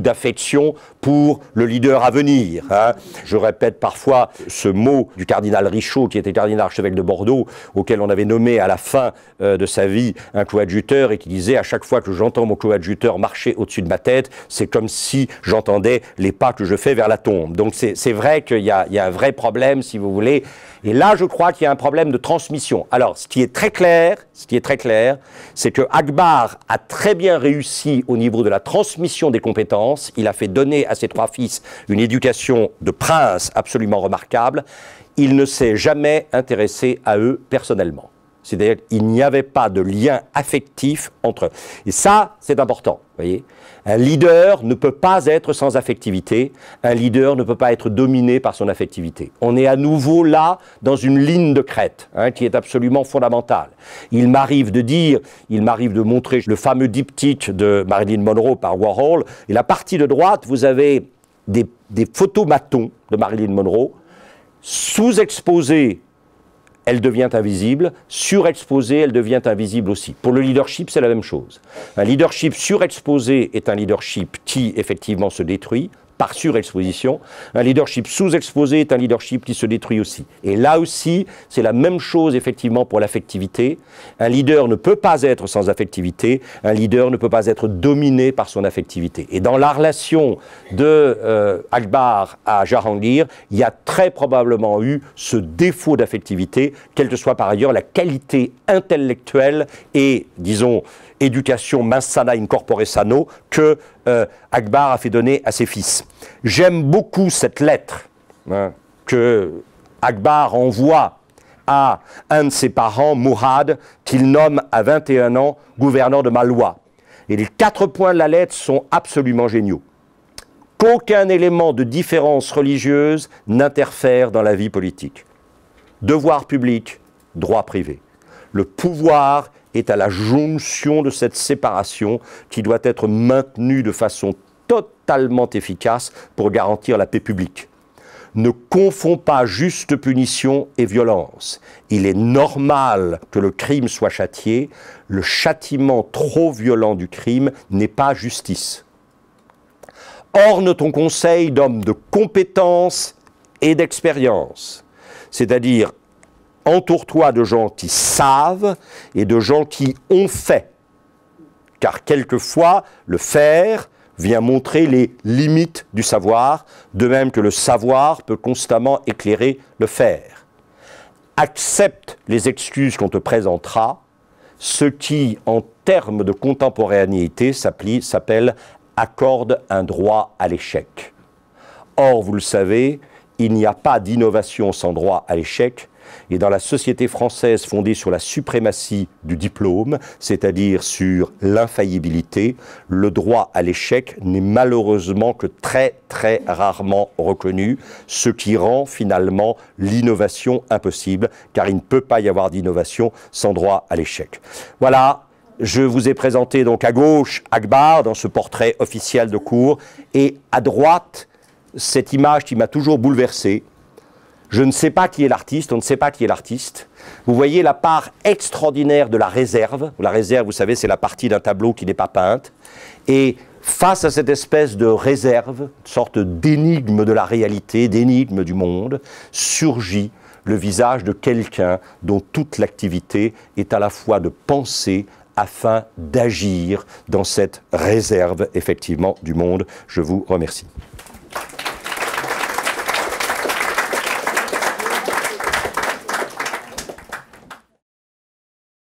d'affection pour le leader à venir, hein. Je répète parfois ce mot du cardinal Richaud, qui était cardinal archevêque de Bordeaux, auquel on avait nommé à la fin de sa vie un coadjuteur, et qui disait: à chaque fois que j'entends mon coadjuteur marcher au-dessus de ma tête, c'est comme si j'entendais les pas que je fais vers la tombe. Donc c'est vrai qu'il y a un vrai problème, si vous voulez. Et là, je crois qu'il y a un problème de transmission. Alors, ce qui est très clair, c'est que Akbar a très bien réussi au niveau de la transmission des compétences. Il a fait donner à ses trois fils une éducation de prince absolument remarquable. Il ne s'est jamais intéressé à eux personnellement. C'est-à-dire qu'il n'y avait pas de lien affectif entre eux. Et ça, c'est important, vous voyez. Un leader ne peut pas être sans affectivité. Un leader ne peut pas être dominé par son affectivité. On est à nouveau là dans une ligne de crête, hein, qui est absolument fondamentale. Il m'arrive de montrer le fameux diptyque de Marilyn Monroe par Warhol. Et la partie de droite, vous avez des photomatons de Marilyn Monroe, sous-exposés. Elle devient invisible, surexposée, elle devient invisible aussi. Pour le leadership, c'est la même chose. Un leadership surexposé est un leadership qui, effectivement, se détruit par surexposition. Un leadership sous-exposé est un leadership qui se détruit aussi. Et là aussi, c'est la même chose, effectivement, pour l'affectivité. Un leader ne peut pas être sans affectivité. Un leader ne peut pas être dominé par son affectivité. Et dans la relation de Akbar à Jahangir, il y a très probablement eu ce défaut d'affectivité, quelle que soit par ailleurs la qualité intellectuelle et, disons, éducation mens sana in corpore sano que Akbar a fait donner à ses fils. J'aime beaucoup cette lettre, hein, que Akbar envoie à un de ses parents, Mourad, qu'il nomme à 21 ans gouverneur de Malwa. Et les 4 points de la lettre sont absolument géniaux. Qu'aucun élément de différence religieuse n'interfère dans la vie politique. Devoir public, droit privé. Le pouvoir est à la jonction de cette séparation qui doit être maintenue de façon totalement efficace pour garantir la paix publique. Ne confond pas juste punition et violence. Il est normal que le crime soit châtié. Le châtiment trop violent du crime n'est pas justice. Orne ton conseil d'hommes de compétence et d'expérience, c'est-à-dire entoure-toi de gens qui savent et de gens qui ont fait. Car quelquefois, le faire vient montrer les limites du savoir, de même que le savoir peut constamment éclairer le faire. Accepte les excuses qu'on te présentera, ce qui, en termes de contemporanéité, s'appelle « accorde un droit à l'échec ». Or, vous le savez, il n'y a pas d'innovation sans droit à l'échec. Et dans la société française fondée sur la suprématie du diplôme, c'est-à-dire sur l'infaillibilité, le droit à l'échec n'est malheureusement que très très rarement reconnu, ce qui rend finalement l'innovation impossible, car il ne peut pas y avoir d'innovation sans droit à l'échec. Voilà, je vous ai présenté donc à gauche Akbar dans ce portrait officiel de cour, et à droite, cette image qui m'a toujours bouleversé. Je ne sais pas qui est l'artiste, on ne sait pas qui est l'artiste. Vous voyez la part extraordinaire de la réserve. La réserve, vous savez, c'est la partie d'un tableau qui n'est pas peinte. Et face à cette espèce de réserve, une sorte d'énigme de la réalité, d'énigme du monde, surgit le visage de quelqu'un dont toute l'activité est à la fois de penser afin d'agir dans cette réserve, effectivement, du monde. Je vous remercie.